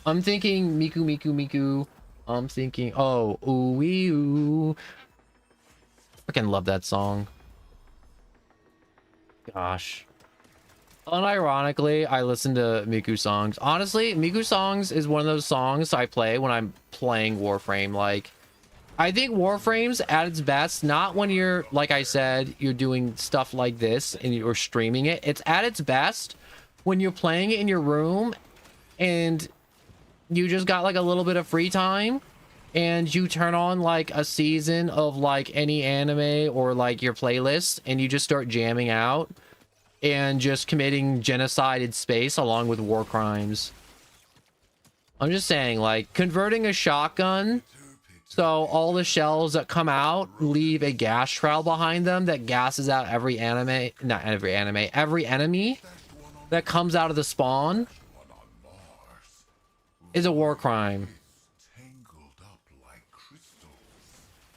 [SPEAKER 1] I'm thinking Miku Miku Miku. I'm thinking, oh, ooh wee ooh. Freaking love that song. Gosh. Unironically, I listen to Miku songs. Honestly, Miku songs is one of those songs I play when I'm playing Warframe. Like, I think Warframe's at its best, not when you're, like I said, you're doing stuff like this and you're streaming it. It's at its best when you're playing it in your room and you just got like a little bit of free time and you turn on like a season of like any anime or like your playlist and you just start jamming out and just committing genocide in space along with war crimes. I'm just saying, like, converting a shotgun so all the shells that come out leave a gas trail behind them that gasses out every enemy that comes out of the spawn is a war crime.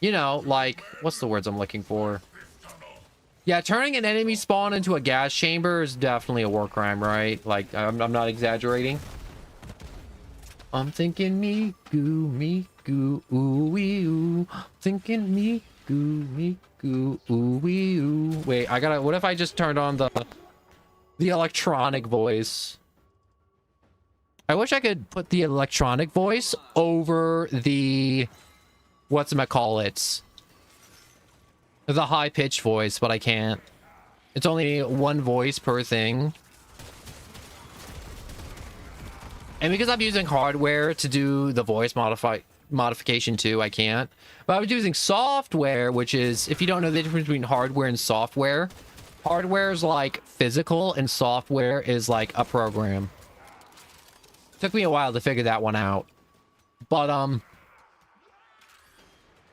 [SPEAKER 1] You know, like, what's the words I'm looking for? Yeah, turning an enemy spawn into a gas chamber is definitely a war crime, right? Like, I'm not exaggerating. I'm thinking Miku, Miku, ooh wee ooh. Thinking Miku, Miku, ooh wee ooh. Wait, what if I just turned on the electronic voice? I wish I could put the electronic voice over the, whatchamacallit, the high-pitched voice, but I can't. It's only one voice per thing. And because I'm using hardware to do the voice modification too, I can't. But I was using software, which is, if you don't know the difference between hardware and software, hardware is like physical and software is like a program. Took me a while to figure that one out. But,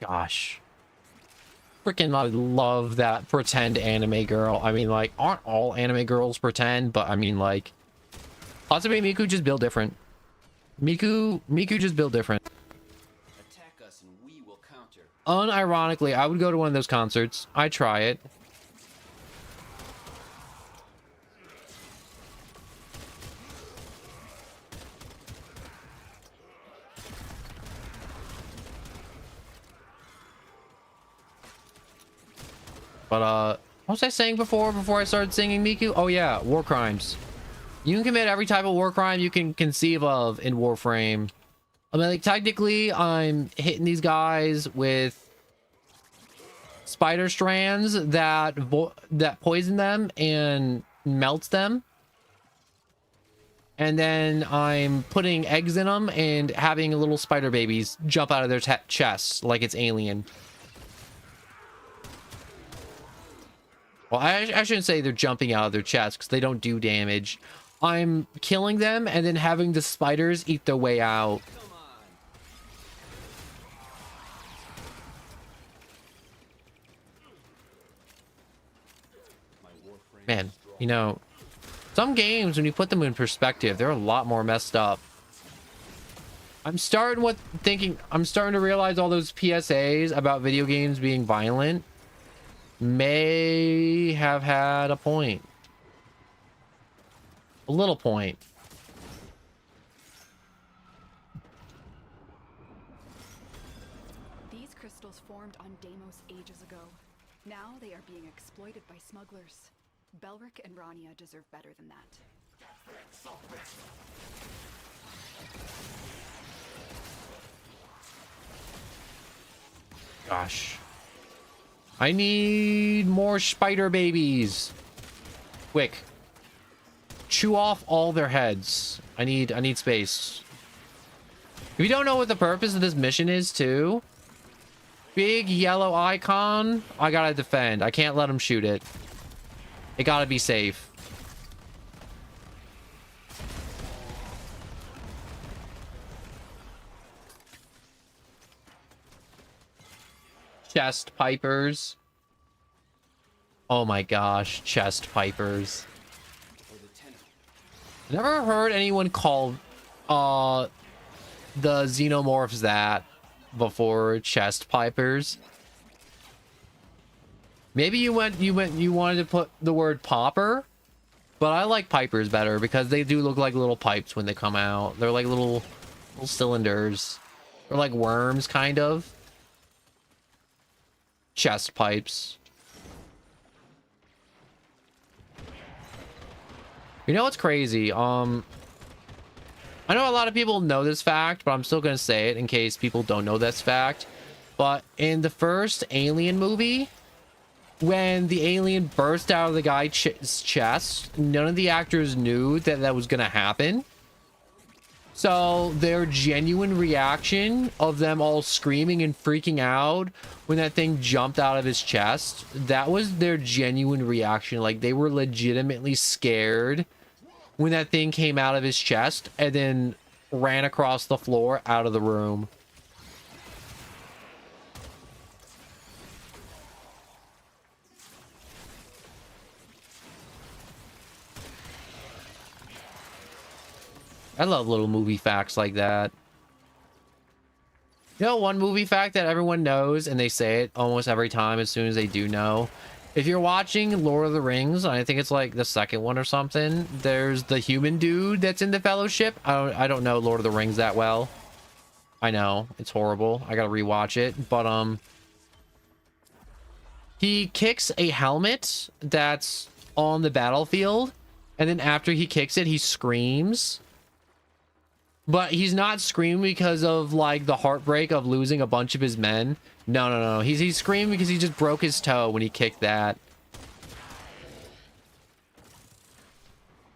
[SPEAKER 1] gosh. Freaking I love that pretend anime girl. I mean, like, aren't all anime girls pretend? But, I mean, like, possibly Miku just built different. Miku just built different.
[SPEAKER 3] Attack us and we will counter.
[SPEAKER 1] Unironically, I would go to one of those concerts. I'd try it. But, what was I saying before I started singing Miku? Oh yeah, war crimes. You can commit every type of war crime you can conceive of in Warframe. I mean, like, technically, I'm hitting these guys with spider strands that poison them and melts them. And then I'm putting eggs in them and having little spider babies jump out of their chests like it's Alien. Well, I shouldn't say they're jumping out of their chests because they don't do damage. I'm killing them and then having the spiders eat their way out. Man, you know, some games, when you put them in perspective, they're a lot more messed up. I'm starting to realize all those PSAs about video games being violent may have had a point. A little point.
[SPEAKER 2] criminals formed on Deimos ages ago. Now they are being exploited by smugglers. Belric and Rania deserve better than that.
[SPEAKER 1] Gosh. I need more spider babies. Quick. Chew off all their heads. I need space. If you don't know what the purpose of this mission is, too, big yellow icon, I gotta defend. I can't let them shoot it. It gotta be safe. Chest pipers. Oh my gosh, chest pipers. Never heard anyone call the xenomorphs that before, chest pipers. Maybe you wanted to put the word popper, but I like pipers better because they do look like little pipes when they come out. They're like little cylinders. They're like worms, kind of. Chest pipes. You know what's crazy? I know a lot of people know this fact, but I'm still gonna say it in case people don't know this fact. But in the first Alien movie, when the alien burst out of the guy's chest, none of the actors knew that that was gonna happen. So their genuine reaction of them all screaming and freaking out when that thing jumped out of his chest, that was their genuine reaction. Like, they were legitimately scared when that thing came out of his chest and then ran across the floor out of the room. I love little movie facts like that. You know, one movie fact that everyone knows, and they say it almost every time as soon as they do know. If you're watching Lord of the Rings, I think it's like the second one or something, there's the human dude that's in the Fellowship. I don't know Lord of the Rings that well. I know, it's horrible. I gotta rewatch it. But, he kicks a helmet that's on the battlefield, and then after he kicks it, he screams. But he's not screaming because of, like, the heartbreak of losing a bunch of his men. No. He's screaming because he just broke his toe when he kicked that.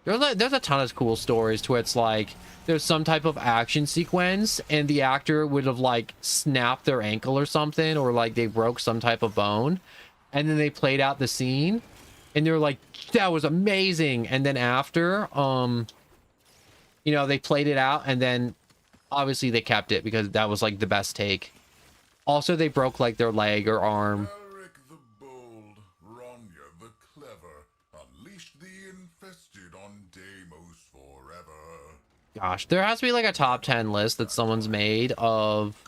[SPEAKER 1] There's a ton of cool stories to where it's like, there's some type of action sequence, and the actor would have, like, snapped their ankle or something, or, like, they broke some type of bone. And then they played out the scene, and they were like, that was amazing. And then after, you know, they played it out, and then obviously they kept it because that was like the best take. Also, they broke like their leg or arm.
[SPEAKER 4] Belric the bold, Rania the clever, unleashed the infested on Deimos forever.
[SPEAKER 1] Gosh, there has to be like a top 10 list that someone's made of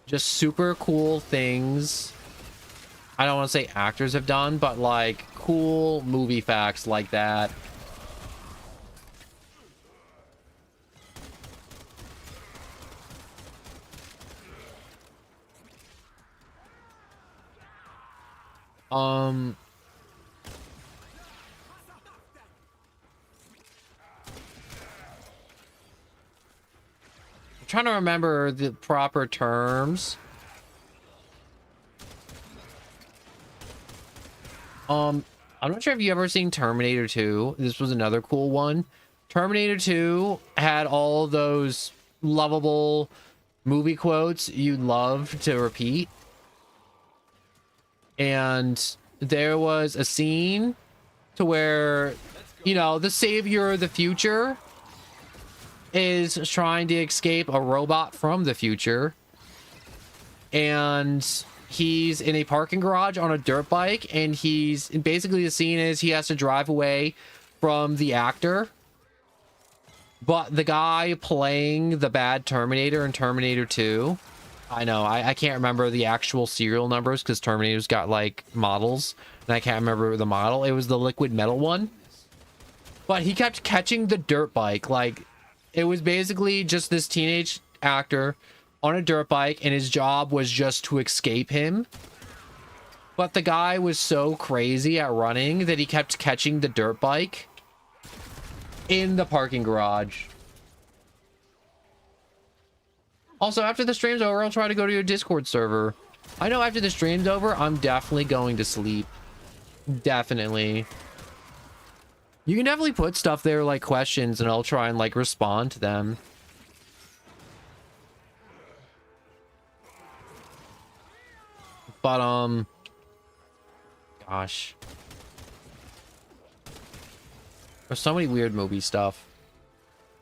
[SPEAKER 1] just super cool things. I don't want to say actors have done, but like cool movie facts like that. I'm trying to remember the proper terms. I'm not sure if you ever seen Terminator 2. This was another cool one. Terminator 2 had all those lovable movie quotes you'd love to repeat. And there was a scene to where, you know, the savior of the future is trying to escape a robot from the future. And he's in a parking garage on a dirt bike, and basically the scene is he has to drive away from the actor. But the guy playing the bad Terminator in Terminator 2, I know, I can't remember the actual serial numbers because Terminator's got like models, and I can't remember the model. It was the liquid metal one. But he kept catching the dirt bike. Like, it was basically just this teenage actor on a dirt bike, and his job was just to escape him. But the guy was so crazy at running that he kept catching the dirt bike in the parking garage. Also, after the stream's over, I'll try to go to your Discord server. I know after the stream's over, I'm definitely going to sleep. Definitely. You can definitely put stuff there like questions, and I'll try and like respond to them. But gosh, there's so many weird movie stuff.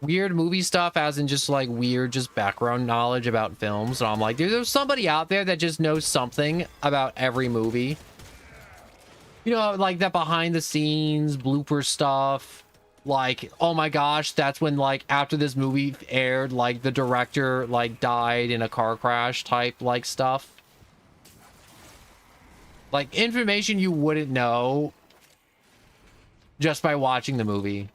[SPEAKER 1] Weird movie stuff as in just like weird just background knowledge about films, and I'm like, dude, there's somebody out there that just knows something about every movie. You know, like that behind the scenes blooper stuff. Like, oh my gosh, that's when like after this movie aired, like the director like died in a car crash type like stuff. Like information you wouldn't know just by watching the movie.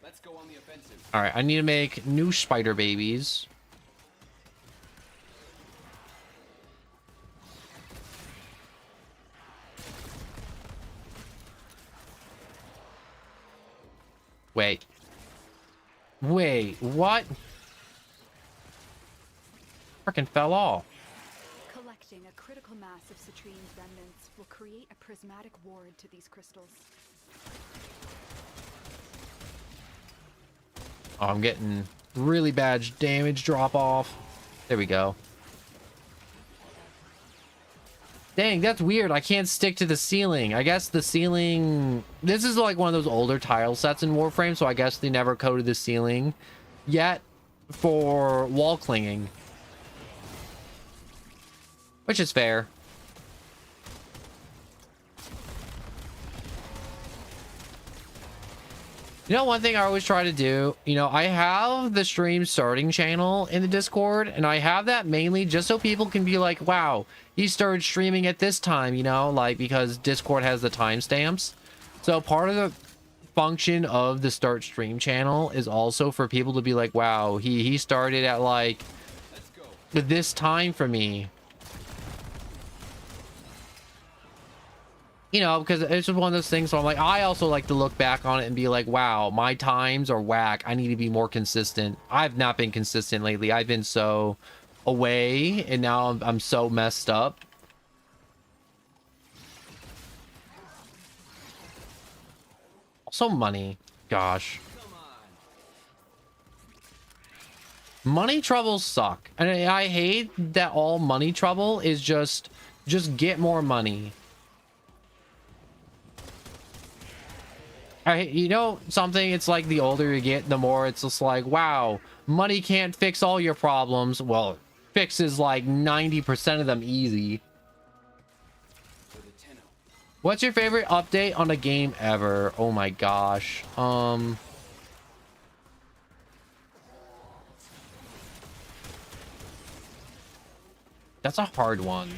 [SPEAKER 3] Let's go on the offensive.
[SPEAKER 1] All right, I need to make new spider babies. Wait. Wait, what? Freaking fell off.
[SPEAKER 2] Collecting a critical mass of Citrine's remnants will create a prismatic ward to these crystals.
[SPEAKER 1] Oh, I'm getting really bad damage drop off. There we go. Dang, that's weird. I can't stick to the ceiling. I guess the ceiling... This is like one of those older tile sets in Warframe, so I guess they never coated the ceiling yet for wall clinging. Which is fair. You know, one thing I always try to do, you know, I have the stream starting channel in the Discord, and I have that mainly just so people can be like, wow, he started streaming at this time, you know, like because Discord has the timestamps. So part of the function of the start stream channel is also for people to be like, wow, he started at like this time for me. You know, because it's just one of those things. So I'm like, I also like to look back on it and be like, wow, my times are whack. I need to be more consistent. I've not been consistent lately. I've been so away, and now I'm so messed up. Also, money. Gosh. Money troubles suck. And I hate that all money trouble is just get more money. You know something, it's like the older you get, the more it's just like, wow, money can't fix all your problems. Well, it fixes like 90% of them easy. What's your favorite update on a game ever? Oh my gosh. That's a hard one.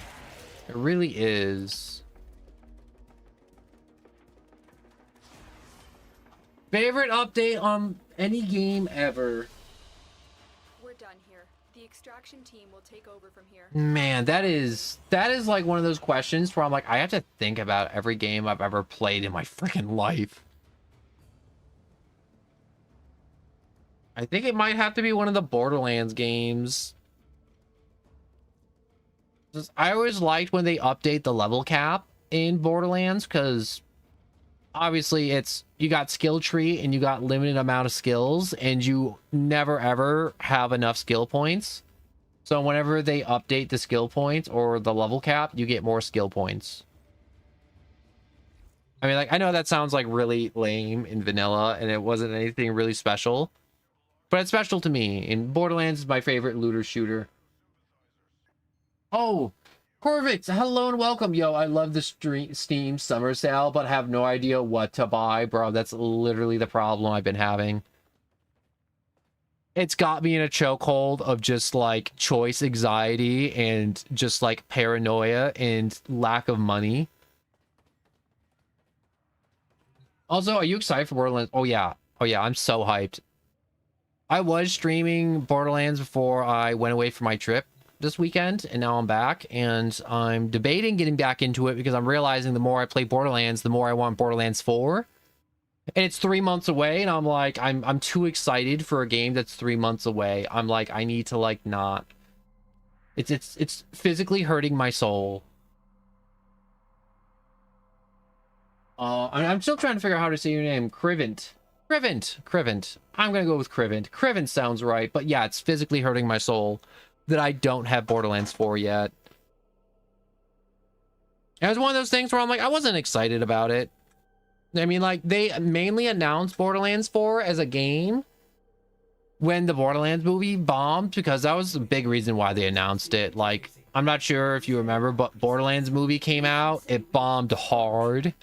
[SPEAKER 1] It really is. Favorite update on any game ever?
[SPEAKER 2] We're done here. The extraction team will take over from here.
[SPEAKER 1] Man, that is like one of those questions where I'm like, I have to think about every game I've ever played in my freaking life. I think it might have to be one of the Borderlands games. I always liked when they update the level cap in Borderlands, because obviously it's, you got skill tree and you got limited amount of skills, and you never ever have enough skill points. So whenever they update the skill points or the level cap, you get more skill points. I mean, like, I know that sounds like really lame in vanilla and it wasn't anything really special, but it's special to me. And Borderlands is my favorite looter shooter. Oh, Corvix, hello and welcome. Yo, I love the Steam Summer sale, but have no idea what to buy. Bro, that's literally the problem I've been having. it's got me in a chokehold of just like choice anxiety and just like paranoia and lack of money. Also, are you excited for Borderlands? Oh yeah. Oh yeah, I'm so hyped. I was streaming Borderlands before I went away for my trip this weekend, and now I'm back, and I'm debating getting back into it because I'm realizing the more I play Borderlands, the more I want Borderlands 4. And it's 3 months away, and I'm like, I'm too excited for a game that's 3 months away. I'm like, I need to like not. It's physically hurting my soul. I'm still trying to figure out how to say your name. Crivent. Crivent. I'm gonna go with Crivent. Crivent sounds right, but yeah, it's physically hurting my soul that I don't have Borderlands 4 yet. It was one of those things where I'm like, I wasn't excited about it. I mean, like, they mainly announced Borderlands 4 as a game when the Borderlands movie bombed, because that was a big reason why they announced it. Like, I'm not sure if you remember, but Borderlands movie came out, it bombed hard.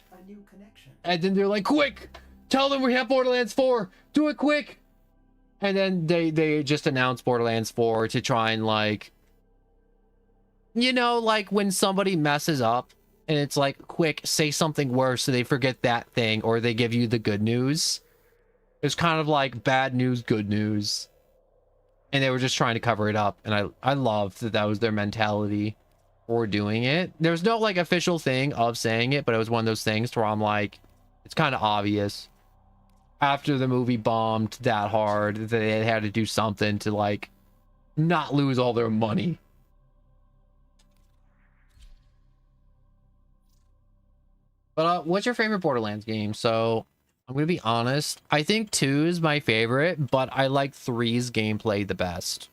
[SPEAKER 1] And then they're like, quick, tell them we have Borderlands 4, do it quick. And then they just announced Borderlands 4 to try and like, you know, like when somebody messes up and it's like, quick, say something worse so they forget that thing, or they give you the good news. It's kind of like bad news, good news. And they were just trying to cover it up. And I loved that that was their mentality for doing it. There was no like official thing of saying it, but it was one of those things where I'm like, it's kind of obvious. After the movie bombed that hard, that they had to do something to like not lose all their money. But what's your favorite Borderlands game? So I'm gonna be honest, I think 2 is my favorite, but I like 3's gameplay the best.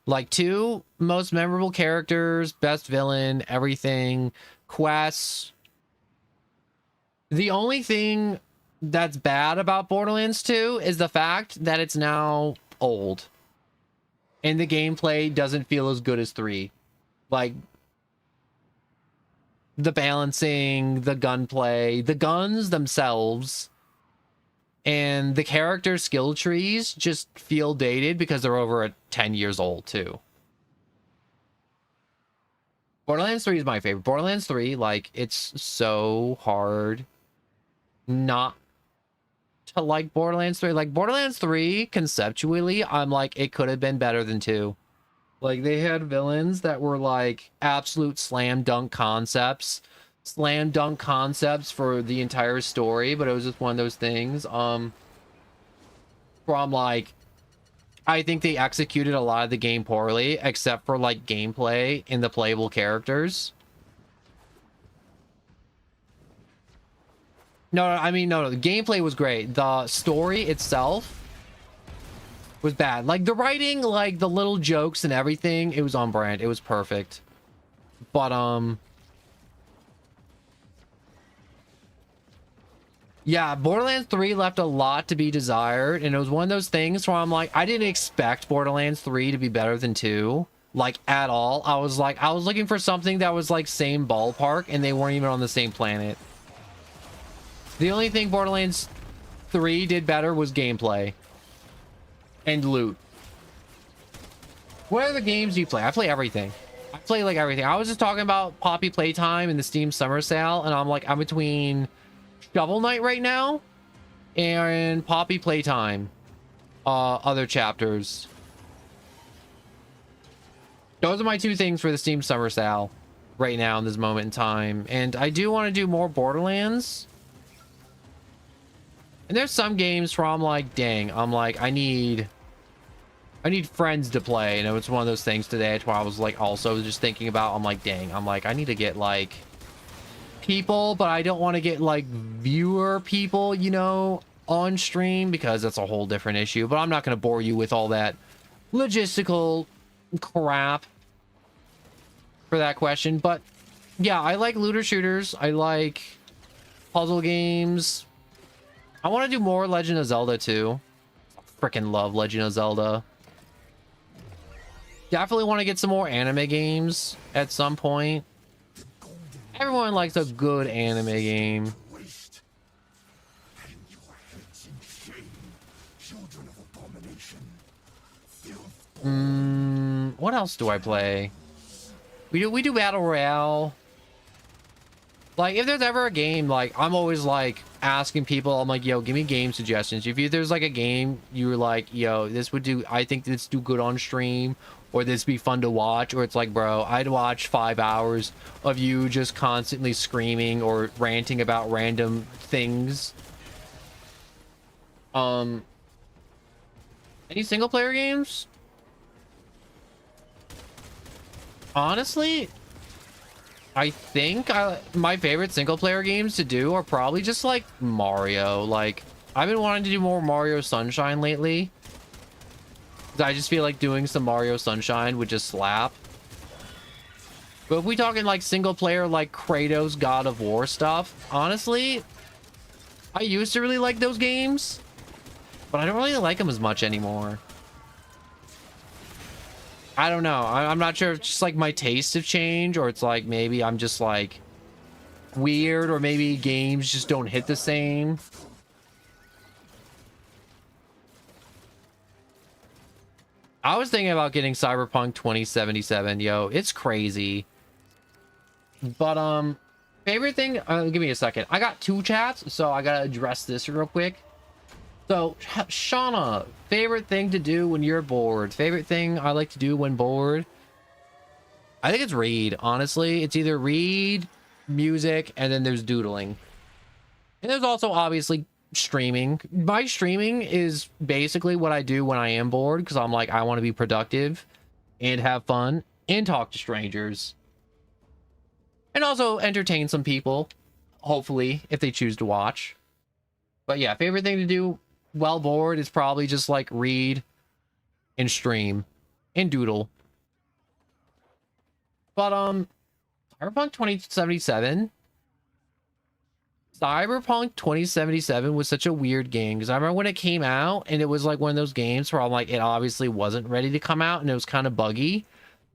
[SPEAKER 1] Like 2, most memorable characters, best villain, everything, quests. The only thing that's bad about Borderlands 2 is the fact that it's now old. And the gameplay doesn't feel as good as 3. Like, the balancing, the gunplay, the guns themselves, and the character skill trees just feel dated because they're over 10 years old, too. Borderlands 3 is my favorite. Borderlands 3, like, it's so hard not to like Borderlands 3. Like, Borderlands 3, conceptually, I'm like, it could have been better than 2. Like, they had villains that were, like, absolute slam dunk concepts. Slam dunk concepts for the entire story, but it was just one of those things, where I'm like, I think they executed a lot of the game poorly, except for, like, gameplay and the playable characters. No, I mean, no, the gameplay was great. The story itself was bad. Like, the writing, like, the little jokes and everything, it was on brand. It was perfect. But, yeah, Borderlands 3 left a lot to be desired, and it was one of those things where I'm like, I didn't expect Borderlands 3 to be better than 2, like, at all. I was looking for something that was, like, same ballpark, and they weren't even on the same planet. The only thing Borderlands 3 did better was gameplay. And loot. What other games do you play? I play everything. I play like everything. I was just talking about Poppy Playtime and the Steam Summer Sale, and I'm like, I'm between Shovel Knight right now and Poppy Playtime. Other chapters. Those are my 2 things for the Steam Summer Sale right now in this moment in time. And I do want to do more Borderlands. And there's some games where I'm like, dang, I'm like, I need friends to play. And it was one of those things today where I was like, also just thinking about, I'm like, dang, I'm like, I need to get like people, but I don't want to get like viewer people, you know, on stream, because that's a whole different issue. But I'm not going to bore you with all that logistical crap for that question. But yeah, I like looter shooters. I like puzzle games. I want to do more Legend of Zelda too. Freaking love Legend of Zelda. Definitely want to get some more anime games at some point. Everyone likes a good anime game. What else do I play? We do Battle Royale. Like, if there's ever a game, like, I'm always, like, asking people, I'm like, yo, give me game suggestions. If there's, like, a game you're like, yo, this would do, I think this do good on stream, or this be fun to watch, or it's like, bro, I'd watch 5 hours of you just constantly screaming or ranting about random things. Any single-player games? Honestly, I think my favorite single player games to do are probably just like Mario. Like, I've been wanting to do more Mario Sunshine lately. I just feel like doing some Mario Sunshine would just slap. But if we talking like single player, like Kratos God of War stuff, honestly, I used to really like those games, but I don't really like them as much anymore. I don't know. I'm not sure if it's just like my tastes have changed, or it's like maybe I'm just like weird, or maybe games just don't hit the same. I was thinking about getting Cyberpunk 2077. Yo, it's crazy. But favorite thing, give me a second. I got 2 chats, so I gotta address this real quick. So, Shauna, favorite thing to do when you're bored? Favorite thing I like to do when bored? I think it's read, honestly. It's either read, music, and then there's doodling. And there's also, obviously, streaming. My streaming is basically what I do when I am bored, because I'm like, I want to be productive and have fun and talk to strangers. And also entertain some people, hopefully, if they choose to watch. But yeah, favorite thing to do while bored is probably just like read and stream and doodle. But Cyberpunk 2077 was such a weird game, because I remember when it came out and it was like one of those games where I'm like, it obviously wasn't ready to come out and it was kind of buggy,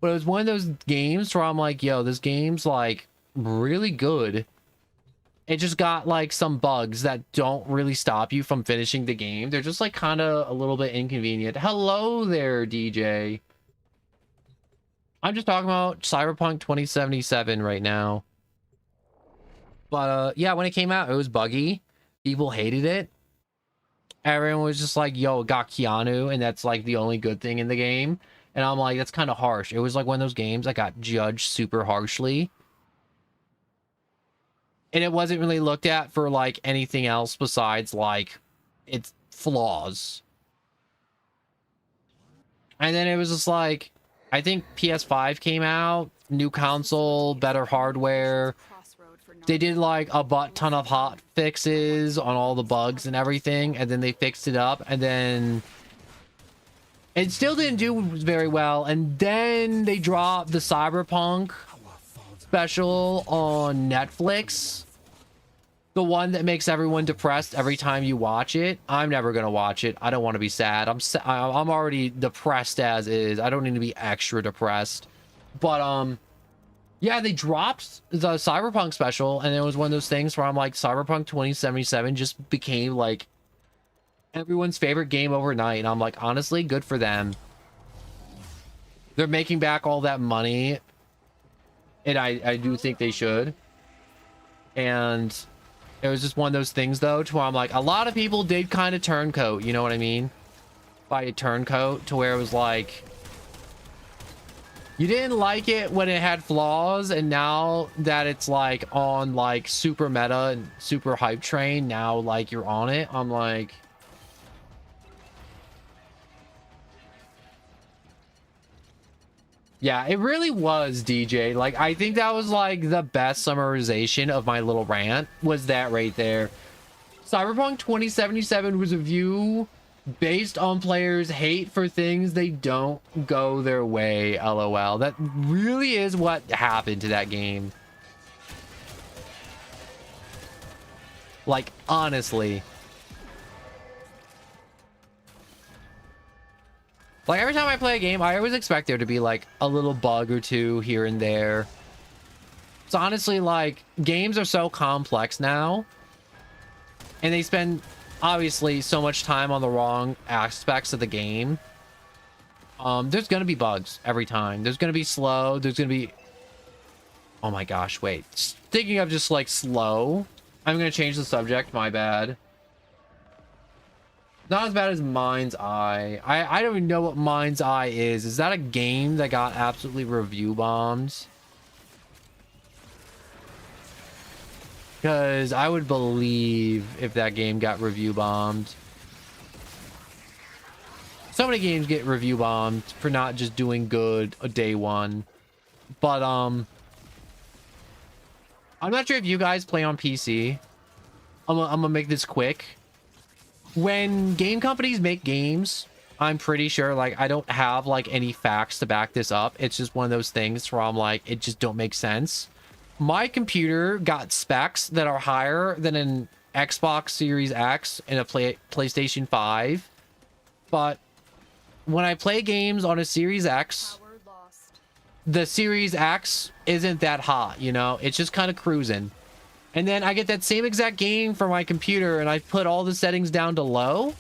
[SPEAKER 1] but it was one of those games where I'm like, yo, this game's like really good. It just got like some bugs that don't really stop you from finishing the game. They're just like kind of a little bit inconvenient. Hello there, DJ. I'm just talking about Cyberpunk 2077 right now. But yeah, when it came out, it was buggy. People hated it. Everyone was just like, yo, it got Keanu, and that's like the only good thing in the game. And I'm like, that's kind of harsh. It was like one of those games that got judged super harshly. And it wasn't really looked at for like anything else besides like its flaws. And then it was just like, I think PS5 came out, new console, better hardware. They did like a butt ton of hot fixes on all the bugs and everything, and then they fixed it up, and then it still didn't do very well. And then they dropped the Cyberpunk special on Netflix, the one that makes everyone depressed every time you watch it. I'm never gonna watch it. I don't want to be sad. I'm already depressed as is. I don't need to be extra depressed. But yeah, they dropped the Cyberpunk special, and it was one of those things where I'm like, Cyberpunk 2077 just became like everyone's favorite game overnight, and I'm like, honestly, good for them. They're making back all that money, and I do think they should. And it was just one of those things, though, to where I'm like, a lot of people did kind of turncoat, you know what I mean? By a turncoat, to where it was like, you didn't like it when it had flaws, and now that it's like on like super meta and super hype train, now like you're on it. I'm like, yeah, it really was, DJ. Like, I think that was like the best summarization of my little rant, was that right there. Cyberpunk 2077 was a view based on players' hate for things they don't go their way, LOL. That really is what happened to that game. Like, honestly. Like, every time I play a game, I always expect there to be, like, a little bug or two here and there. It's honestly, like, games are so complex now. And they spend obviously so much time on the wrong aspects of the game. There's gonna be bugs every time. There's gonna be slow. There's gonna be... Oh my gosh, wait. Thinking of just like slow. I'm gonna change the subject, my bad. Not as bad as Mind's Eye. I don't even know what Mind's Eye is. Is that a game that got absolutely review bombed? Because I would believe if that game got review bombed. So many games get review bombed for not just doing good a day one. But I'm not sure if you guys play on PC. I'm gonna make this quick. When game companies make games, I'm pretty sure, like, I don't have like any facts to back this up. It's just one of those things where I'm like, it just don't make sense. My computer got specs that are higher than an Xbox Series X and a PlayStation 5. But when I play games on a Series X,
[SPEAKER 2] Power lost.
[SPEAKER 1] the Series X isn't that hot, you know? It's just kind of cruising. And then I get that same exact game for my computer and I put all the settings down to low.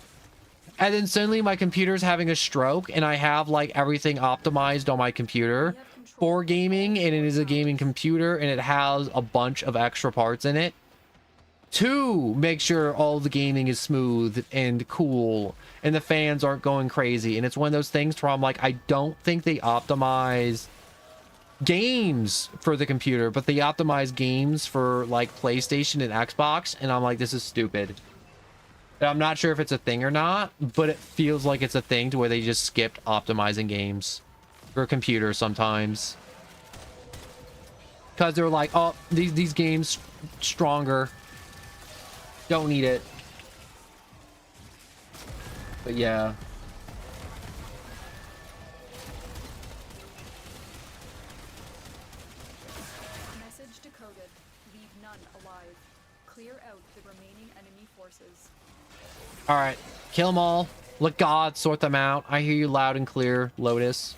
[SPEAKER 1] And then suddenly my computer's having a stroke and I have like everything optimized on my computer for gaming, and it is a gaming computer and it has a bunch of extra parts in it to make sure all the gaming is smooth and cool and the fans aren't going crazy. And it's one of those things where I'm like, I don't think they optimize games for the computer, but they optimize games for like PlayStation and Xbox, and I'm like, this is stupid. And I'm not sure if it's a thing or not, but it feels like it's a thing to where they just skipped optimizing games for computers sometimes, because they're like, oh, these games stronger, don't need it. But yeah.
[SPEAKER 2] Message decoded. Leave none alive. Clear out the remaining enemy forces.
[SPEAKER 1] All right, kill them all. Let God sort them out. I hear you loud and clear, Lotus.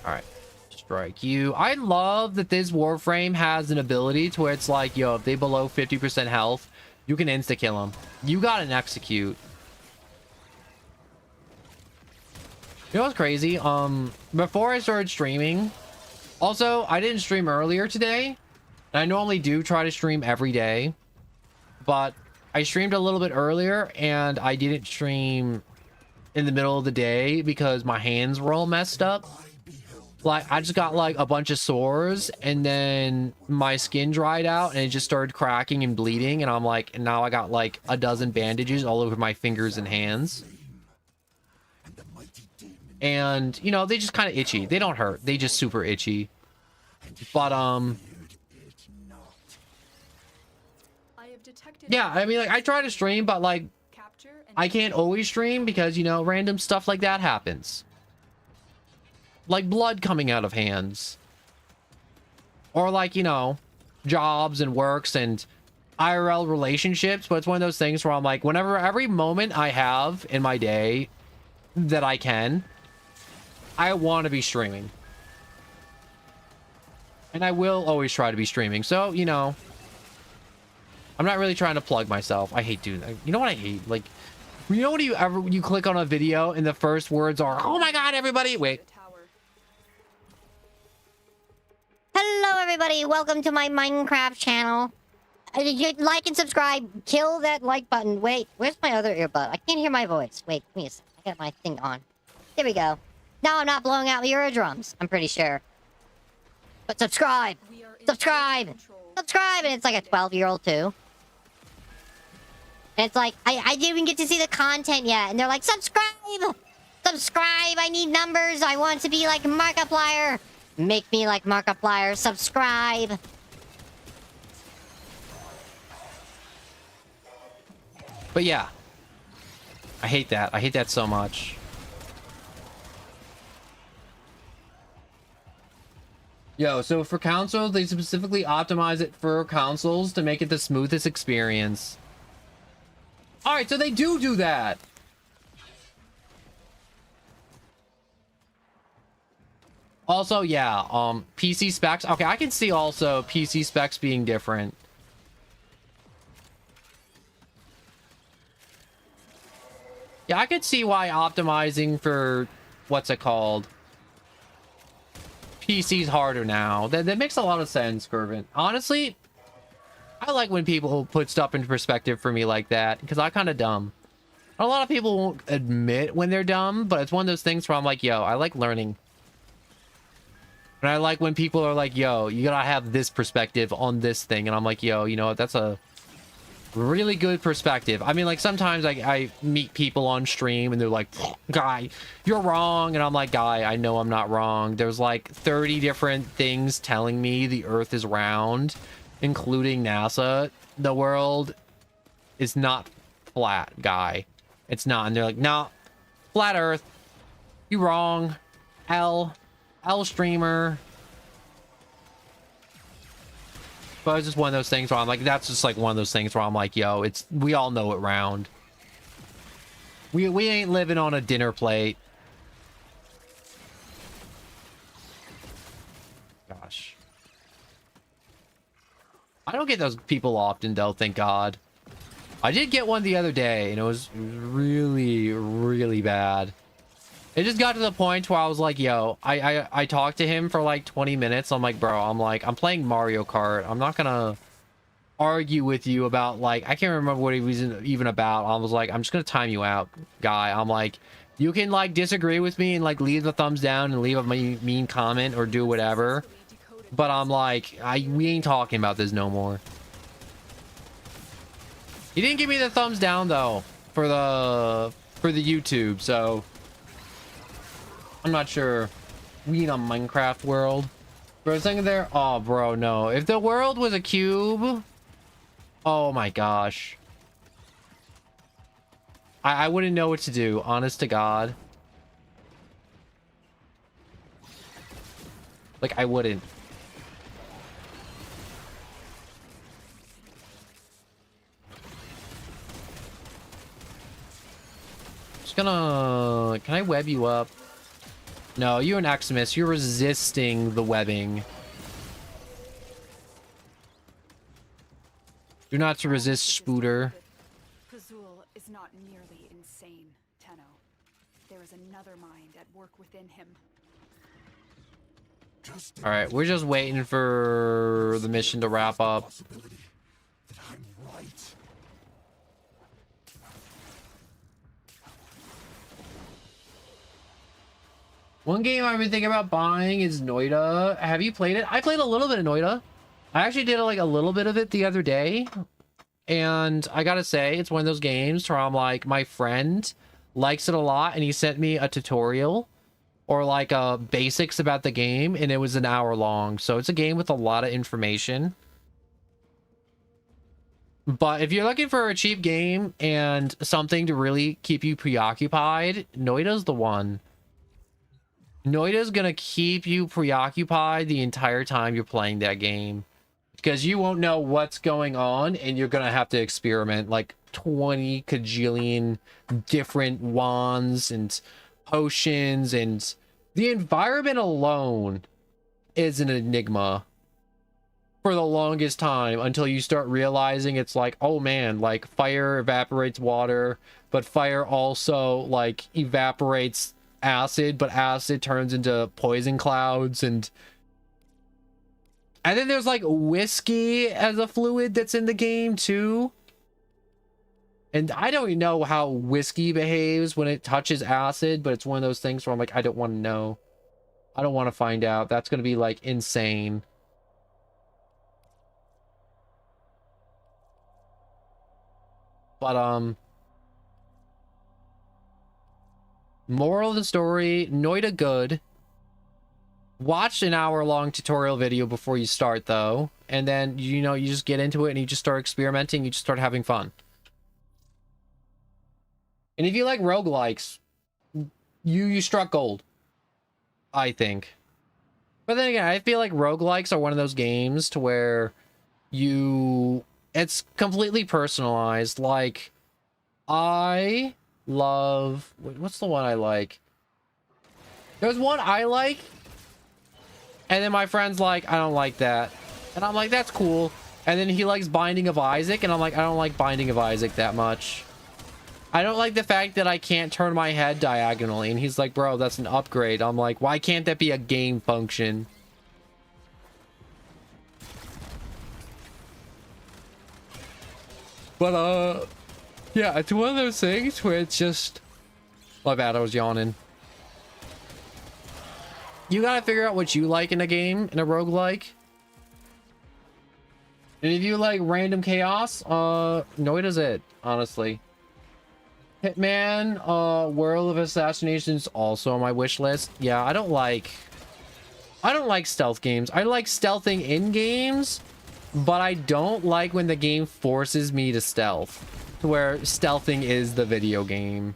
[SPEAKER 1] All right, strike you. I love that this Warframe has an ability to where it's like, yo, if they below 50% health, you can insta kill them. You got an execute. You know what's crazy? Before I started streaming, also, I didn't stream earlier today. I normally do try to stream every day, but I streamed a little bit earlier and I didn't stream in the middle of the day because my hands were all messed up. Like, I just got like a bunch of sores and then my skin dried out and it just started cracking and bleeding. And I'm like, and now I got like a dozen bandages all over my fingers and hands. And, you know, they just kind of itchy. They don't hurt. They just super itchy. But, yeah, I mean, like, I try to stream, but, like, I can't always stream because, you know, random stuff like that happens. Like blood coming out of hands. Or, like, you know, jobs and works and IRL relationships. But it's one of those things where I'm like, whenever, every moment I have in my day that I can, I want to be streaming. And I will always try to be streaming. So, you know, I'm not really trying to plug myself. I hate doing that. You know what I hate? Like, you know when you click on a video and the first words are, oh my god, everybody. Wait.
[SPEAKER 5] Hello, everybody. Welcome to my Minecraft channel. Like and subscribe. Kill that like button. Wait, where's my other earbud? I can't hear my voice. Wait, give me a second. I got my thing on. There we go. Now I'm not blowing out my eardrums, I'm pretty sure. But subscribe! Subscribe! Subscribe! And it's like a 12-year-old too. And it's like, I didn't even get to see the content yet. And they're like, subscribe! Subscribe! I need numbers! I want to be like Markiplier! Make me like Markiplier. Subscribe!
[SPEAKER 1] But yeah. I hate that. I hate that so much. Yo, so for consoles, they specifically optimize it for consoles to make it the smoothest experience. Alright, so they do that. Also, yeah, PC specs. Okay, I can see also PC specs being different. Yeah, I could see why optimizing for what's it called? PC's harder now. That makes a lot of sense, Curvin. Honestly, I like when people put stuff into perspective for me like that, because I'm kind of dumb. A lot of people won't admit when they're dumb, but it's one of those things where I'm like, yo, I like learning. And I like when people are like, yo, you gotta have this perspective on this thing. And I'm like, yo, you know what? That's a really good perspective. I mean, like, sometimes I meet people on stream and they're like, guy, you're wrong. And I'm like, guy, I know I'm not wrong. There's like 30 different things telling me the Earth is round, including NASA. The world is not flat, guy. It's not. And they're like, no, flat Earth. You wrong. L streamer. But it's just one of those things where I'm like, that's just like one of those things where I'm like, yo, it's, we all know it round. We ain't living on a dinner plate. Gosh. I don't get those people often though, thank God. I did get one the other day and it was really, really bad. It just got to the point where I was like, yo, I talked to him for like 20 minutes. I'm like, bro, I'm playing Mario Kart. I'm not gonna argue with you about, like, I can't remember what he was even about. I was like, I'm just gonna time you out, guy. I'm like, you can like disagree with me and like leave the thumbs down and leave a mean comment or do whatever. But I'm like, we ain't talking about this no more. He didn't give me the thumbs down though for the YouTube, so I'm not sure. We in a Minecraft world. For a second there, oh bro, no. If the world was a cube, oh my gosh. I wouldn't know what to do, honest to God. Like, I wouldn't. Just gonna... Can I web you up? No, you're an Xmas. You're resisting the webbing. Do not to resist, Spooter.
[SPEAKER 2] Pazul is not nearly insane, Tenno. There is another mind at work within him.
[SPEAKER 1] All right, we're just waiting for the mission to wrap up. One game I've been thinking about buying is Noida. Have you played it? I played a little bit of Noida. I actually did like a little bit of it the other day. And I gotta say, it's one of those games where I'm like, my friend likes it a lot and he sent me a tutorial or like basics about the game and it was an hour long. So it's a game with a lot of information. But if you're looking for a cheap game and something to really keep you preoccupied, Noida's the one. Noida's gonna keep you preoccupied the entire time you're playing that game. Because you won't know what's going on and you're gonna have to experiment like 20 kajillion different wands and potions, and the environment alone is an enigma for the longest time until you start realizing it's like, oh man, like fire evaporates water, but fire also like evaporates acid, but acid turns into poison clouds, and then there's like whiskey as a fluid that's in the game too. And I don't even know how whiskey behaves when it touches acid, but it's one of those things where I'm like, I don't want to know. I don't want to find out. That's going to be like insane. But moral of the story, Noida good. Watch an hour-long tutorial video before you start, though. And then, you know, you just get into it and you just start experimenting. You just start having fun. And if you like roguelikes, you struck gold, I think. But then again, I feel like roguelikes are one of those games to where it's completely personalized. Like, I love... What's the one I like? There's one I like And then my friend's like, I don't like that. And I'm like, that's cool. And then he likes Binding of Isaac, and I'm like, I don't like Binding of Isaac that much. I don't like the fact that I can't turn my head diagonally. And he's like, bro, that's an upgrade. I'm like, why can't that be a game function? But, yeah, it's one of those things where it's just... My bad, I was yawning. You gotta figure out what you like in a game, in a roguelike. And if you like random chaos, no, it is it, honestly. Hitman, World of Assassinations also on my wish list. Yeah, I don't like stealth games. I like stealthing in games, but I don't like when the game forces me to stealth, to where stealthing is the video game.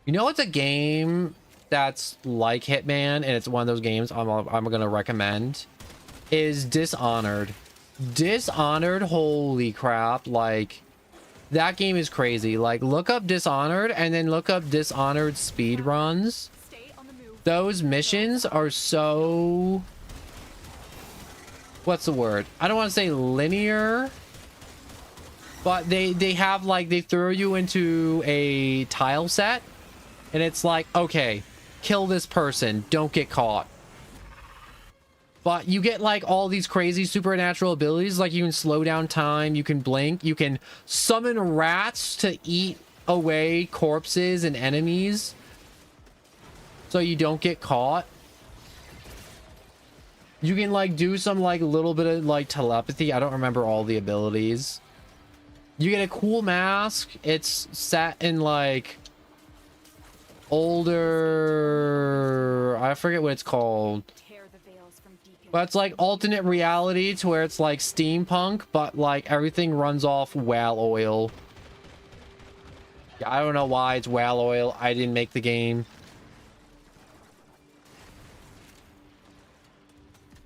[SPEAKER 1] You know, it's a game that's like Hitman, and it's one of those games I'm gonna recommend, is Dishonored. Dishonored, holy crap, like that game is crazy. Like, look up Dishonored and then look up Dishonored speed runs. Those missions are so, what's the word, I don't want to say linear, but they have, like, they throw you into a tile set and it's like, okay, kill this person, don't get caught. But you get, like, all these crazy supernatural abilities. Like, you can slow down time, you can blink, you can summon rats to eat away corpses and enemies so you don't get caught. You can, like, do some, like, little bit of, like, telepathy. I don't remember all the abilities. You get a cool mask. It's set in, like, older... I forget what it's called. But it's like alternate reality to where it's like steampunk, but like everything runs off whale oil. Yeah, I don't know why it's whale oil. I didn't make the game.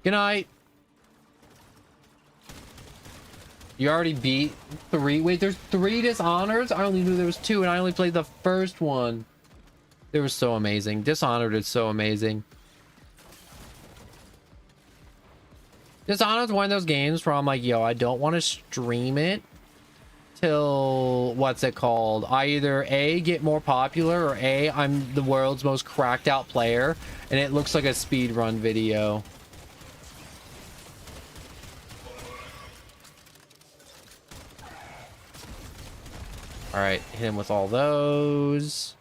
[SPEAKER 1] Good night. You already beat 3. Wait, there's 3 Dishonors? I only knew there was 2 and I only played the first one. They were so amazing. Dishonored is so amazing. Dishonored is one of those games where I'm like, yo, I don't want to stream it till, what's it called? I either A, get more popular, or A, I'm the world's most cracked out player, and it looks like a speedrun video. Alright, hit him with all those.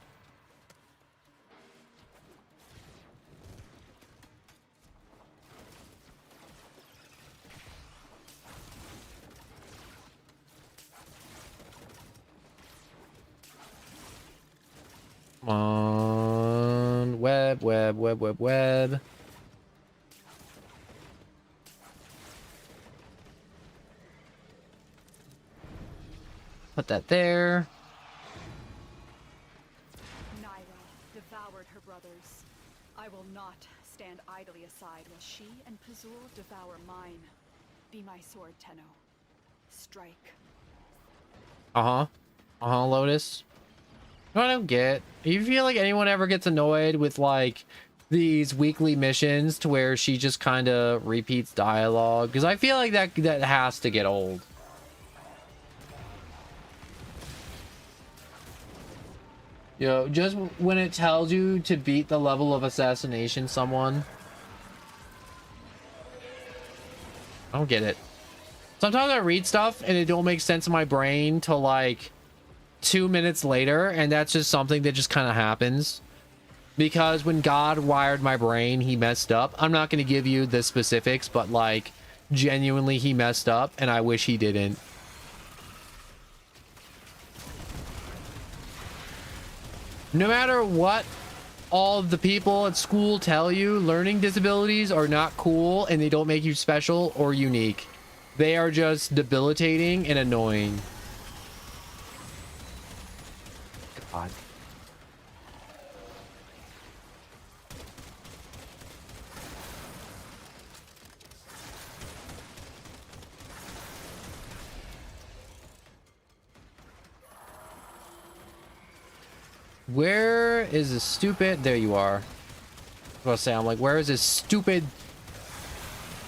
[SPEAKER 1] Come on. Web, web, web, web, web. Put that there.
[SPEAKER 2] Naira devoured her brothers. I will not stand idly aside while she and Pazul devour mine. Be my sword, Tenno. Strike.
[SPEAKER 1] Lotus. No, I don't get. Do you feel like anyone ever gets annoyed with, like, these weekly missions to where she just kind of repeats dialogue? Because I feel like that has to get old. You know, just when it tells you to beat the level of assassination someone. I don't get it. Sometimes I read stuff and it don't make sense in my brain till like 2 minutes later, and that's just something that just kind of happens. Because when God wired my brain, he messed up. I'm not going to give you the specifics, but like genuinely he messed up and I wish he didn't. No matter what all of the people at school tell you, learning disabilities are not cool and they don't make you special or unique. They are just debilitating and annoying. God. Where is the stupid? There you are. I was saying, I'm like, where is this stupid?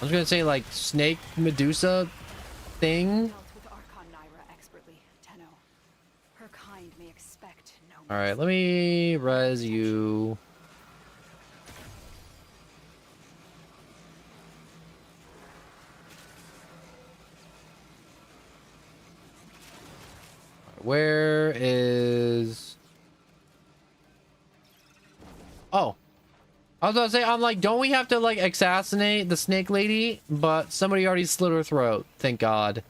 [SPEAKER 1] I was gonna say like snake Medusa thing.
[SPEAKER 2] Dealt with Archon Naira expertly, Tenno. Her kind may expect no
[SPEAKER 1] All right,
[SPEAKER 2] mercy.
[SPEAKER 1] let me res you. Where is? Oh, I was gonna say, I'm like, don't we have to like assassinate the snake lady? But somebody already slit her throat. Thank God.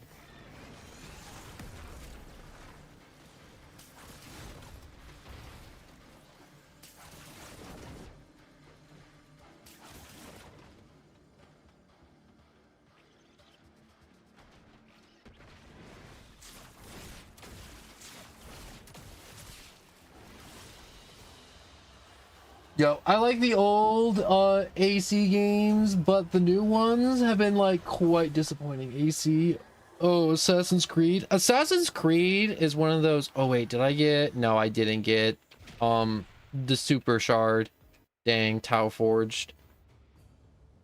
[SPEAKER 1] Yo, I like the old AC games, but the new ones have been like quite disappointing. AC, oh, Assassin's Creed. Assassin's Creed is one of those. Oh wait, did I get? No, I didn't get the super shard. Dang, Tau Forged.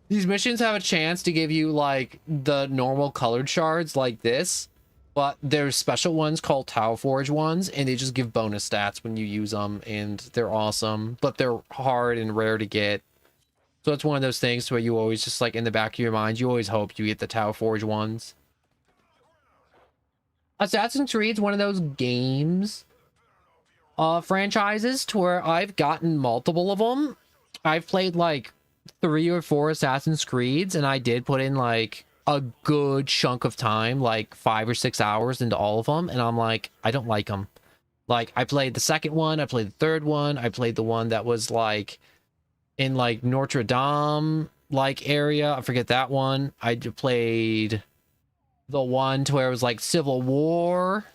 [SPEAKER 1] These missions have a chance to give you like the normal colored shards like this, but there's special ones called Tau Forge ones, and they just give bonus stats when you use them, and they're awesome, but they're hard and rare to get. So it's one of those things where you always just like in the back of your mind, you always hope you get the Tau Forge ones. Assassin's Creed is one of those games, franchises to where I've gotten multiple of them. I've played like 3 or 4 Assassin's Creeds, and I did put in like a good chunk of time, like 5 or 6 hours into all of them, and I'm like, I don't like them. Like, I played the second one, I played the third one, I played the one that was like in like Notre Dame like area, I forget that one. I played the one to where it was like Civil War,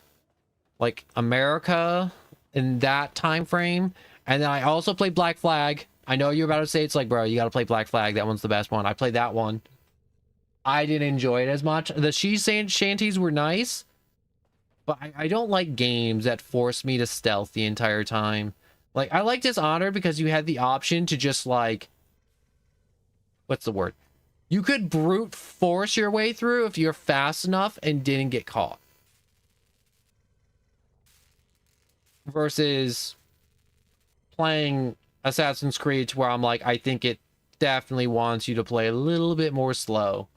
[SPEAKER 1] like America in that time frame, and then I also played Black Flag. I know you're about to say it's like, bro, you gotta play Black Flag. That one's the best one. I played that one. I didn't enjoy it as much. The shanties were nice, but I don't like games that force me to stealth the entire time. Like, I like Dishonored because you had the option to just like, what's the word? You could brute force your way through if you're fast enough and didn't get caught. Versus playing Assassin's Creed to where I'm like, I think it definitely wants you to play a little bit more slow.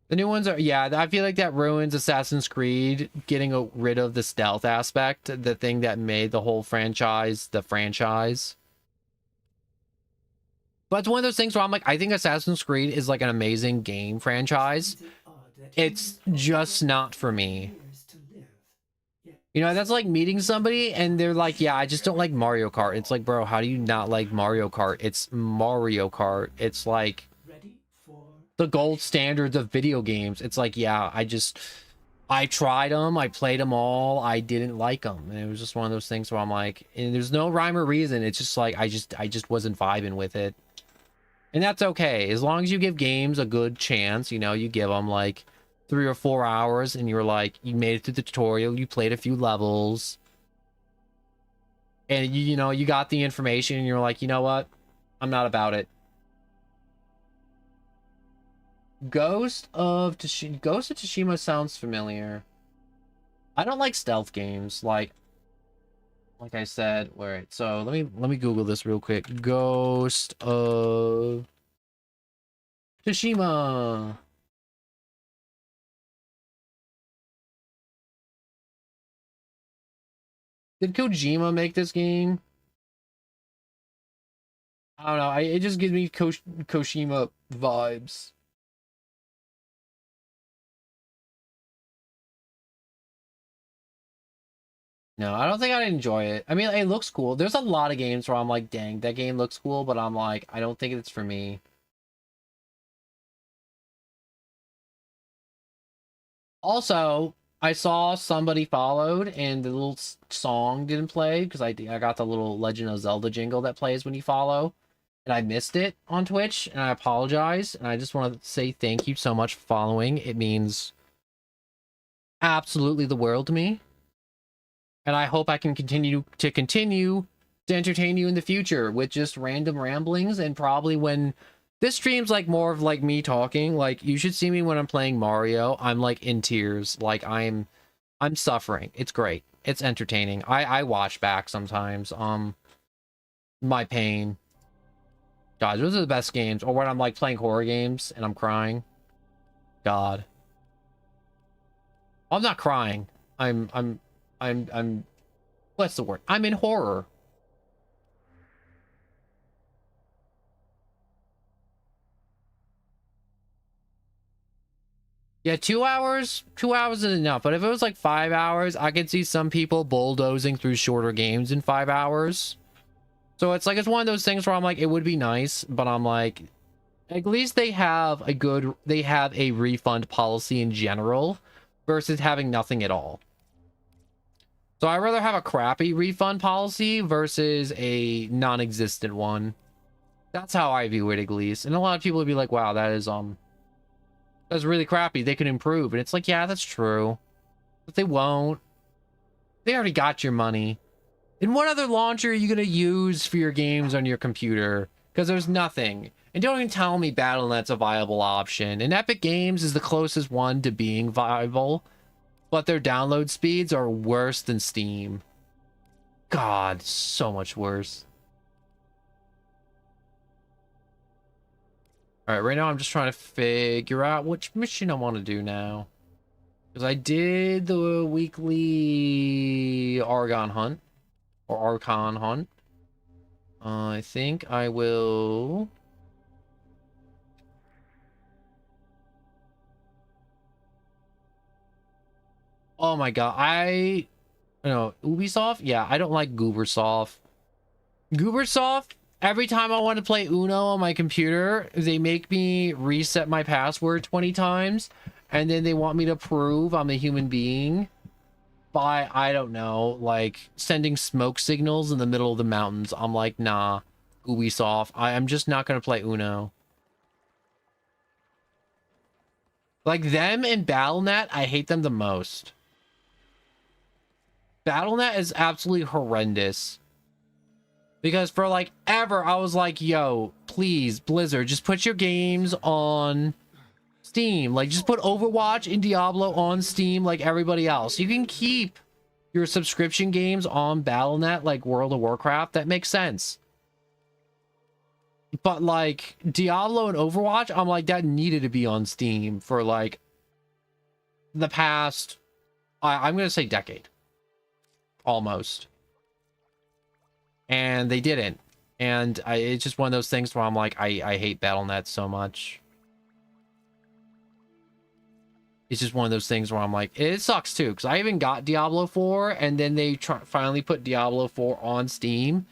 [SPEAKER 1] The new ones are, yeah, I feel like that ruins Assassin's Creed, getting rid of the stealth aspect, the thing that made the whole franchise the franchise. But it's one of those things where I'm like, I think Assassin's Creed is like an amazing game franchise. It's just not for me. You know, that's like meeting somebody and they're like, yeah, I just don't like Mario Kart. It's like, bro, how do you not like Mario Kart? It's Mario Kart. It's like the gold standards of video games. It's like, yeah, I tried them. I played them all. I didn't like them. And it was just one of those things where I'm like, and there's no rhyme or reason. It's just like, I just wasn't vibing with it. And that's okay. As long as you give games a good chance, you know, you give them like 3 or 4 hours and you're like, you made it through the tutorial, you played a few levels, and you know, you got the information and you're like, you know what? I'm not about it. Ghost of Tsushima sounds familiar. I don't like stealth games. Like I said, wait, so let me Google this real quick. Ghost of Tsushima. Did Kojima make this game? I don't know. It just gives me Kojima vibes. No, I don't think I'd enjoy it. I mean, it looks cool. There's a lot of games where I'm like, dang, that game looks cool, but I'm like, I don't think it's for me. Also, I saw somebody followed and the little song didn't play because I got the little Legend of Zelda jingle that plays when you follow, and I missed it on Twitch, and I apologize, and I just want to say thank you so much for following. It means absolutely the world to me. And I hope I can continue to entertain you in the future with just random ramblings. And probably when this stream's like more of like me talking, like you should see me when I'm playing Mario. I'm like in tears, like I'm suffering. It's great. It's entertaining. I watch back sometimes my pain. God, those are the best games. Or when I'm like playing horror games and I'm crying. God. I'm not crying. I'm what's the word? I'm in horror. Yeah, 2 hours? 2 hours is enough. But if it was like 5 hours, I could see some people bulldozing through shorter games in 5 hours. So it's like, it's one of those things where I'm like, it would be nice, but I'm like, at least they have a refund policy in general versus having nothing at all. So I'd rather have a crappy refund policy versus a non-existent one. That's how I view it, at least. And a lot of people would be like, wow, that's really crappy. They could improve. And it's like, yeah, that's true. But they won't. They already got your money. And what other launcher are you going to use for your games on your computer? Because there's nothing. And don't even tell me Battle.net's a viable option. And Epic Games is the closest one to being viable. But their download speeds are worse than Steam. God, so much worse. Alright, right now I'm just trying to figure out which mission I want to do now. Because I did the weekly Argon hunt. Or Archon hunt. I think I will... Oh my god, I don't know, Ubisoft? Yeah, I don't like Goobersoft. Goobersoft, every time I want to play Uno on my computer, they make me reset my password 20 times, and then they want me to prove I'm a human being by, I don't know, like, sending smoke signals in the middle of the mountains. I'm like, nah, Ubisoft, I'm just not going to play Uno. Like, them and Battle.net, I hate them the most. Battle.net is absolutely horrendous. Because for like ever, I was like, yo, please, Blizzard, just put your games on Steam. Like, just put Overwatch and Diablo on Steam like everybody else. You can keep your subscription games on Battle.net like World of Warcraft. That makes sense. But like Diablo and Overwatch, I'm like, that needed to be on Steam for like the past, I'm going to say decade. Almost. And they didn't. And it's just one of those things where I'm like, I hate Battle.net so much. It's just one of those things where I'm like, it sucks too. Because I even got Diablo 4, and then they finally put Diablo 4 on Steam.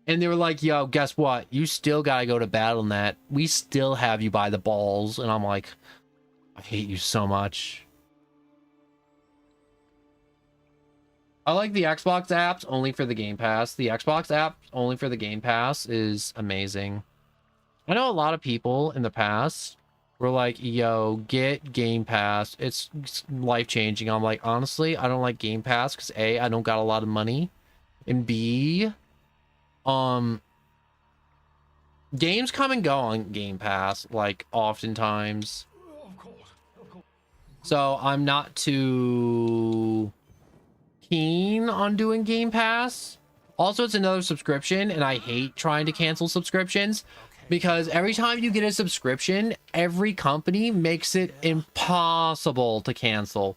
[SPEAKER 1] And they were like, yo, guess what? You still gotta go to Battle.net. We still have you by the balls. And I'm like, I hate you so much. I like the Xbox apps only for the Game Pass. The Xbox app only for the Game Pass is amazing. I know a lot of people in the past were like, yo, get Game Pass. It's life-changing. I'm like, honestly, I don't like Game Pass because A, I don't got a lot of money. And B, games come and go on Game Pass, like, oftentimes. So I'm not too keen on doing Game Pass. Also, it's another subscription, and I hate trying to cancel subscriptions because every time you get a subscription, every company makes it impossible to cancel.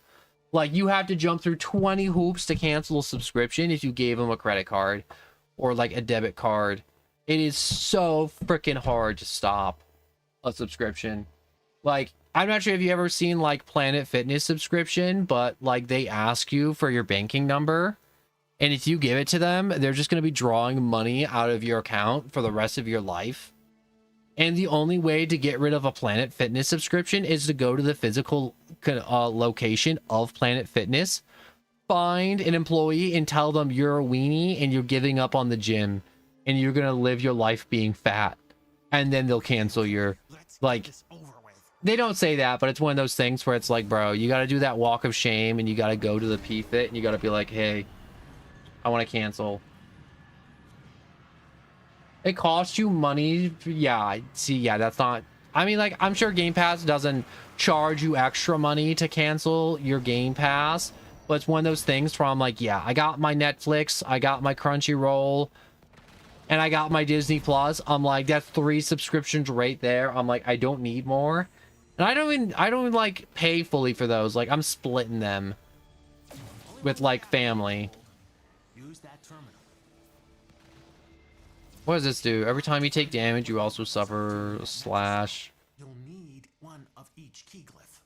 [SPEAKER 1] Like, you have to jump through 20 hoops to cancel a subscription if you gave them a credit card or like a debit card. It is so freaking hard to stop a subscription. Like, I'm not sure if you ever seen like Planet Fitness subscription, but like they ask you for your banking number, and if you give it to them, they're just going to be drawing money out of your account for the rest of your life. And the only way to get rid of a Planet Fitness subscription is to go to the physical location of Planet Fitness, find an employee and tell them you're a weenie and you're giving up on the gym and you're going to live your life being fat, and then they'll cancel your, like, they don't say that, but it's one of those things where it's like, bro, you got to do that walk of shame and you got to go to the PFIT and you got to be like, hey, I want to cancel. It costs you money. Yeah, see, yeah, that's not... I mean, like, I'm sure Game Pass doesn't charge you extra money to cancel your Game Pass, but it's one of those things where I'm like, yeah, I got my Netflix, I got my Crunchyroll, and I got my Disney Plus. I'm like, that's 3 subscriptions right there. I'm like, I don't need more. And I don't even like pay fully for those. Like, I'm splitting them with like family.
[SPEAKER 6] Use that terminal.
[SPEAKER 1] What does this do? Every time you take damage, you also suffer a slash.
[SPEAKER 6] You'll need one of each key glyph.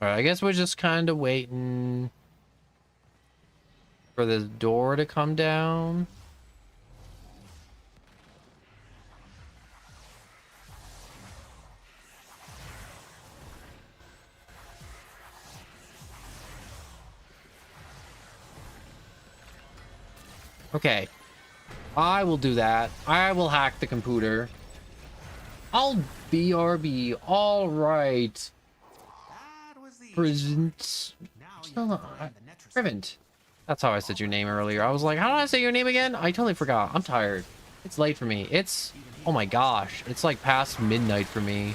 [SPEAKER 1] Alright, I guess we're just kind of waiting for the door to come down. Okay. I will do that. I will hack the computer. I'll BRB. Alright.
[SPEAKER 6] That was the
[SPEAKER 1] Present.
[SPEAKER 6] Now
[SPEAKER 1] Still
[SPEAKER 6] you
[SPEAKER 1] not.
[SPEAKER 6] find the Netrus.
[SPEAKER 1] Prevent. That's how I said your name earlier. I was like, how did I say your name again? I totally forgot. I'm tired. It's late for me. It's... Oh my gosh. It's like past midnight for me.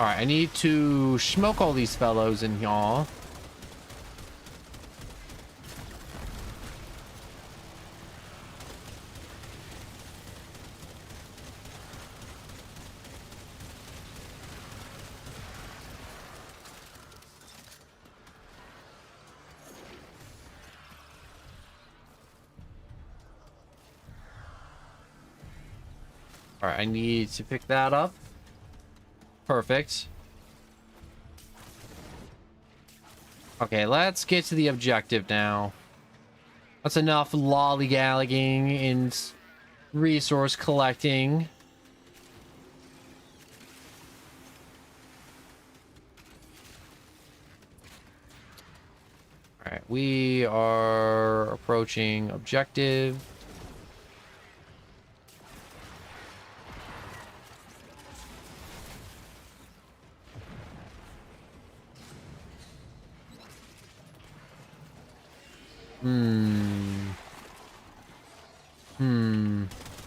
[SPEAKER 1] Alright, I need to smoke all these fellows in here. Alright, I need to pick that up. Perfect. Okay, let's get to the objective now. That's enough lollygagging and resource collecting. Alright, we are approaching objective.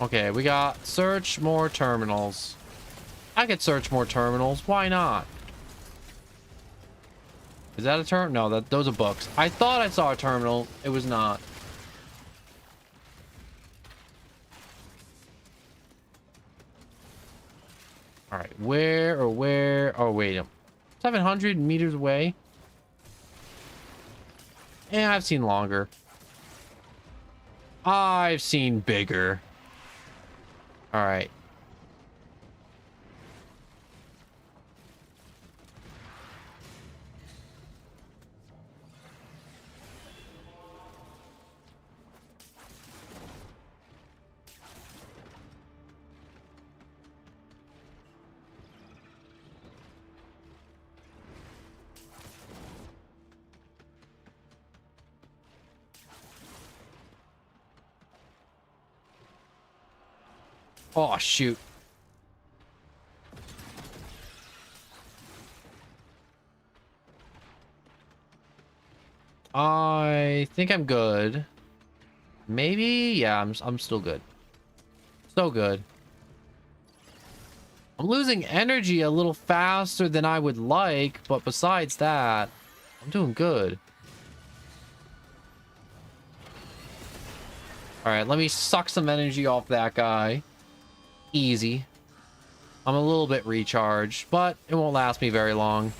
[SPEAKER 1] Okay, we got search more terminals. I could search more terminals. Why not? Is that a terminal? No, those are books. I thought I saw a terminal. It was not. All right, where? Oh, wait. 700 meters away. Yeah, I've seen longer. I've seen bigger. All right. Oh, shoot. I think I'm good. Maybe? Yeah, I'm still good. So good. I'm losing energy a little faster than I would like, but besides that, I'm doing good. All right, let me suck some energy off that guy. Easy. I'm a little bit recharged, but it won't last me very long.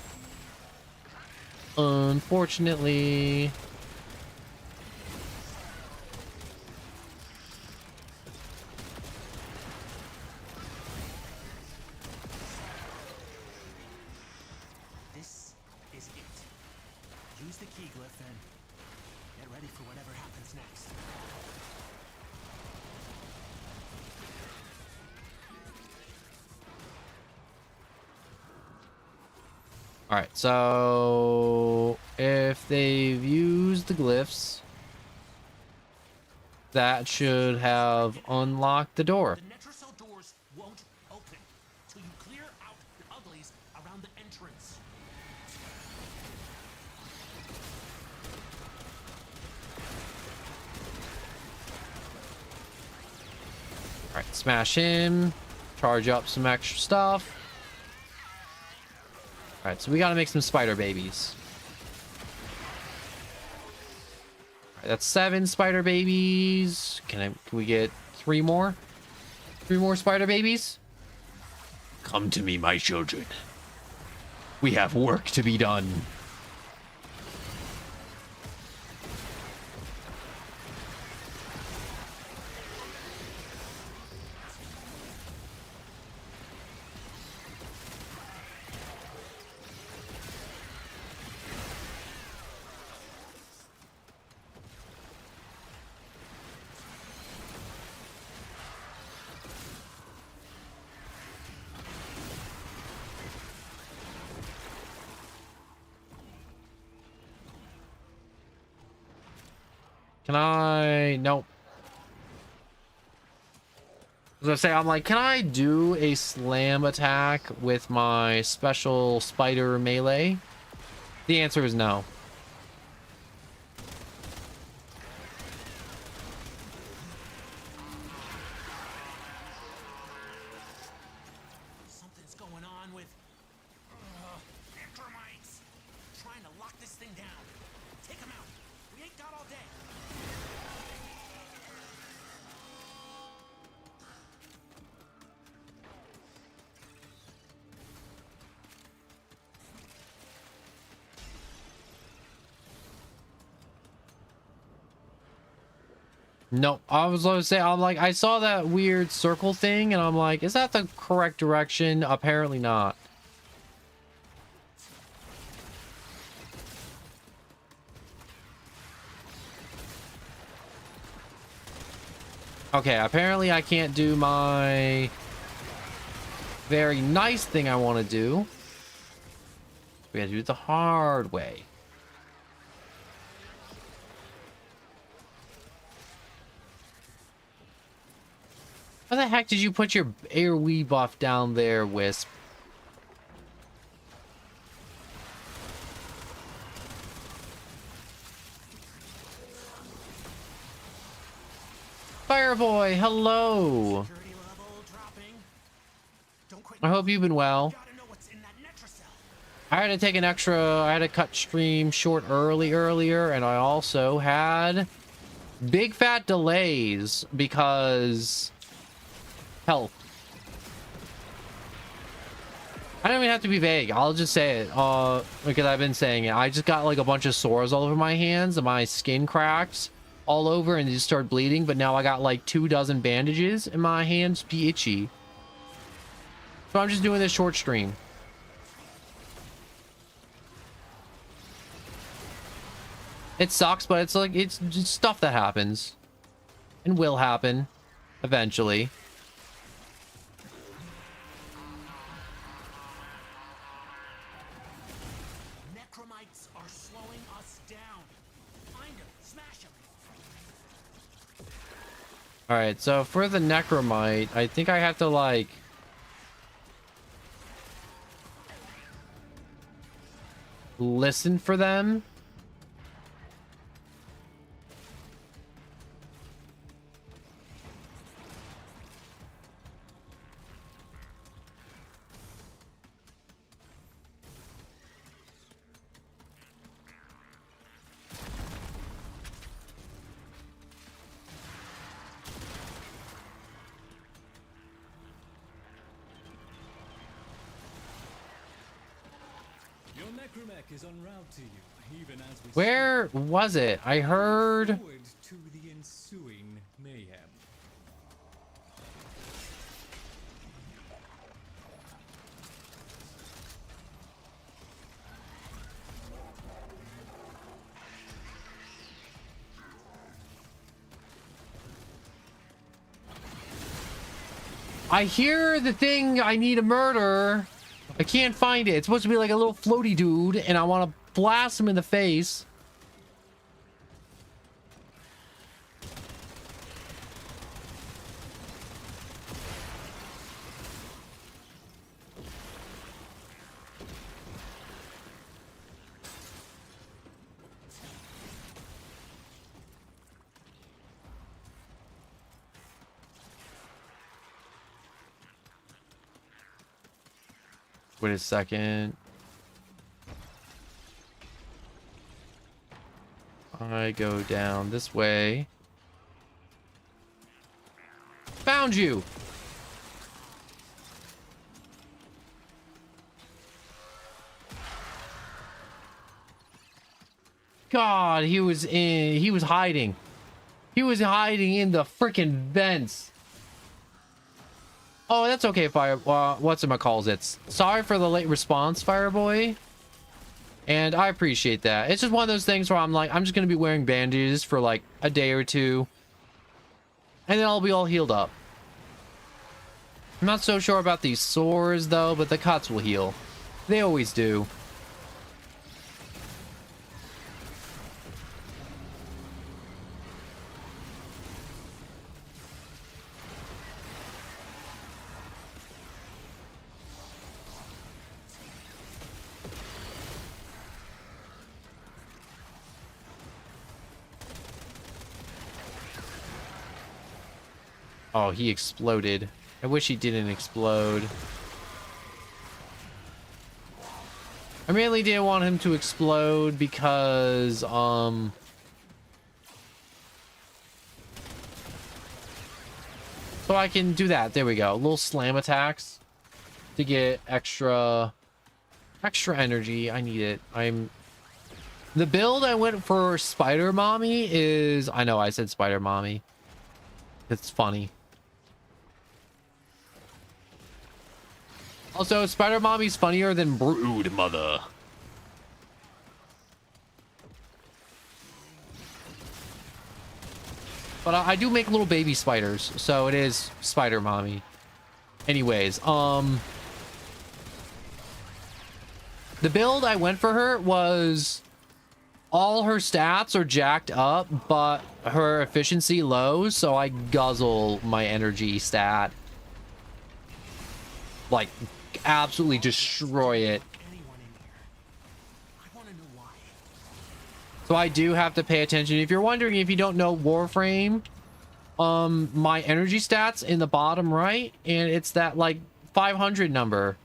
[SPEAKER 6] What's next?
[SPEAKER 1] All right, so if they've used the glyphs, that should have unlocked the door.
[SPEAKER 6] The Netrocell doors won't open till you clear out the uglies around the entrance.
[SPEAKER 1] All right, smash him, charge up some extra stuff. All right, so we got to make some spider babies. All right, that's 7 spider babies. Can we get 3 more? 3 more spider babies? Come to me, my children. We have work to be done. Can I? Nope. As I say, I'm like, can I do a slam attack with my special spider melee? The answer is no.
[SPEAKER 6] Something's going on with Necromites. Trying to lock this thing down. Take them out. We ain't got all day.
[SPEAKER 1] Nope. I was going to say, I'm like, I saw that weird circle thing, and I'm like, is that the correct direction? Apparently not. Okay, apparently I can't do my very nice thing I want to do. We have to do it the hard way. How the heck did you put your AoE buff down there, Wisp? Fireboy, hello.
[SPEAKER 6] Security level dropping. Don't quit.
[SPEAKER 1] I hope you've been well.
[SPEAKER 6] Gotta know what's in that Netrocell.
[SPEAKER 1] I had to take an extra, I had to cut stream short earlier, and I also had big fat delays because health. I don't even have to be vague. I'll just say it, because I've been saying it. I just got like a bunch of sores all over my hands, and my skin cracked all over, and they just started bleeding. But now I got like 24 bandages, and my hands be itchy. So I'm just doing this short stream. It sucks, but it's like, it's just stuff that happens and will happen eventually.
[SPEAKER 6] Necromites are slowing us down. Find them. Smash them.
[SPEAKER 1] All right, so for the Necromite, I think I have to like listen for them.
[SPEAKER 7] Your necromech is en route to you, even as we
[SPEAKER 1] Where was it? I heard.
[SPEAKER 7] forward to the ensuing mayhem.
[SPEAKER 1] I hear the thing I need to murder. I can't find it. It's supposed to be like a little floaty dude, and I want to blast him in the face. Wait a second. I go down this way. Found you. God, he was hiding. He was hiding in the freaking vents. Oh, that's okay, Fire. What's it calls it? Sorry for the late response, Fireboy. And I appreciate that. It's just one of those things where I'm like, I'm just gonna be wearing bandages for like a day or two, and then I'll be all healed up. I'm not so sure about these sores though, but the cuts will heal. They always do. Oh, he exploded. I wish he didn't explode. I mainly didn't want him to explode because, so I can do that. There we go. Little slam attacks to get extra energy. I need it. The build I went for Spider Mommy is, I know I said Spider Mommy. It's funny. Also, Spider Mommy's funnier than Brood Mother. But I do make little baby spiders, so it is Spider Mommy. Anyways, the build I went for her was all her stats are jacked up, but her efficiency low, so I guzzle my energy stat. Like, absolutely destroy it. So I do have to pay attention. If you're wondering, if you don't know Warframe, my energy stats in the bottom right, and it's that like 500 number.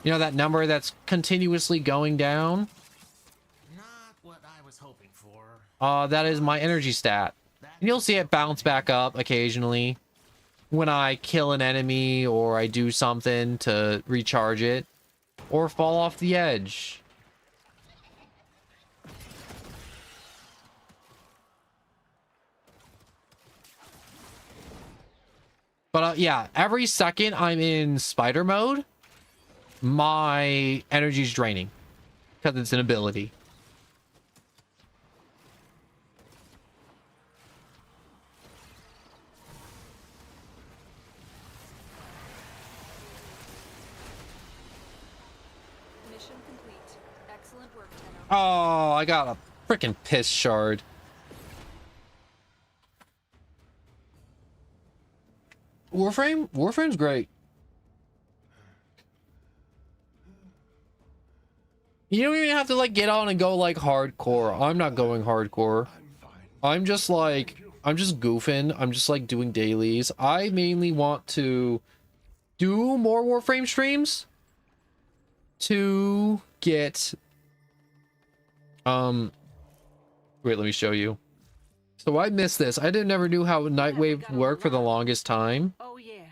[SPEAKER 1] You know, that number that's continuously going down?
[SPEAKER 6] Not what I was hoping for.
[SPEAKER 1] That is my energy stat. And you'll see it bounce back up occasionally when I kill an enemy or I do something to recharge it or fall off the edge. But yeah, every second I'm in spider mode, my energy's draining because it's an ability.
[SPEAKER 2] Mission complete. Excellent work, Tenno.
[SPEAKER 1] Oh, I got a freaking piss shard. Warframe's great. You don't even have to like get on and go like hardcore. I'm not going hardcore. I'm just goofing. I'm just like doing dailies. I mainly want to do more Warframe streams to get wait, let me show you. So I missed this. I never knew how Nightwave worked for the longest time.
[SPEAKER 2] Oh yeah.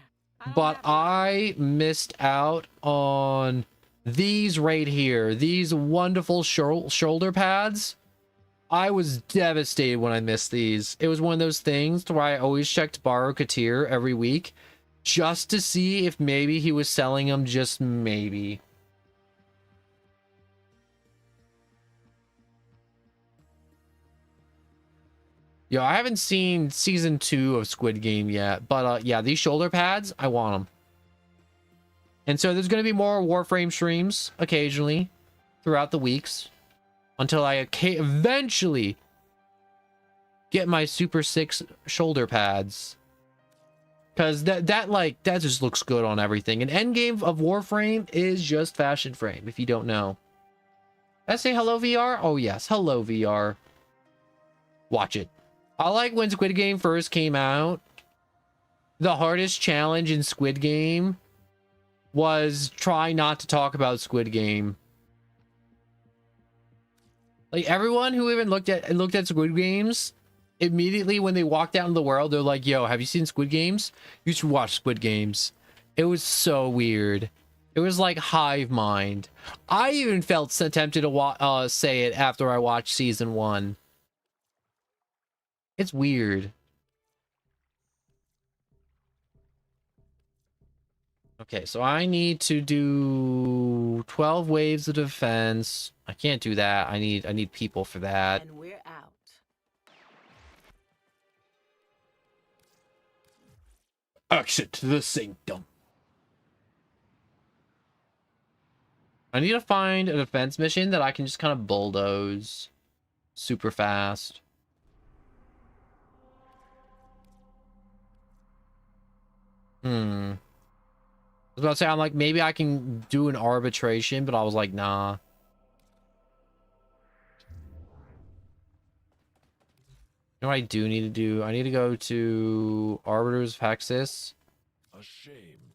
[SPEAKER 1] But I missed out on these right here. These wonderful shoulder pads. I was devastated when I missed these. It was one of those things where I always checked Borrow Katir every week just to see if maybe he was selling them, just maybe. Yo, I haven't seen season 2 of Squid Game yet, but yeah, these shoulder pads, I want them. And so there's going to be more Warframe streams occasionally throughout the weeks until I eventually get my Super 6 shoulder pads. Because that just looks good on everything. An endgame of Warframe is just fashion frame, if you don't know. Did I say hello VR? Oh yes, hello VR. Watch it. I like when Squid Game first came out. The hardest challenge in Squid Game was try not to talk about Squid Game. Like everyone who even looked at Squid Games, immediately when they walked out in the world, they're like, yo, have you seen Squid Games? You should watch Squid Games. It was so weird. It was like hive mind. I even felt so tempted to say it after I watched season 1. It's weird. Okay, so I need to do 12 waves of defense. I can't do that. I need people for that.
[SPEAKER 8] And we're out.
[SPEAKER 1] Exit the sanctum. I need to find a defense mission that I can just kind of bulldoze super fast. I was about to say, I'm like, maybe I can do an arbitration, but I was like, nah. You know what I do need to do? I need to go to Arbiters of Hexus.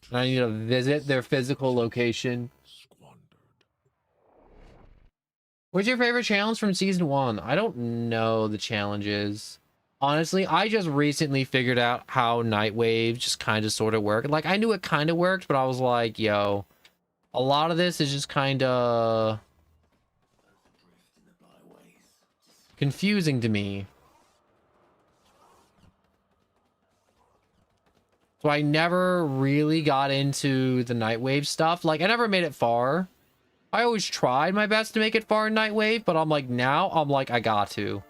[SPEAKER 1] And I need to visit their physical location. What's your favorite challenge from season 1? I don't know the challenges. Honestly, I just recently figured out how Nightwave just kind of sort of worked. Like, I knew it kind of worked, but I was like, yo, a lot of this is just kind of confusing to me. So I never really got into the Nightwave stuff. Like, I never made it far. I always tried my best to make it far in Nightwave, but I'm like, now, I'm like, I got to.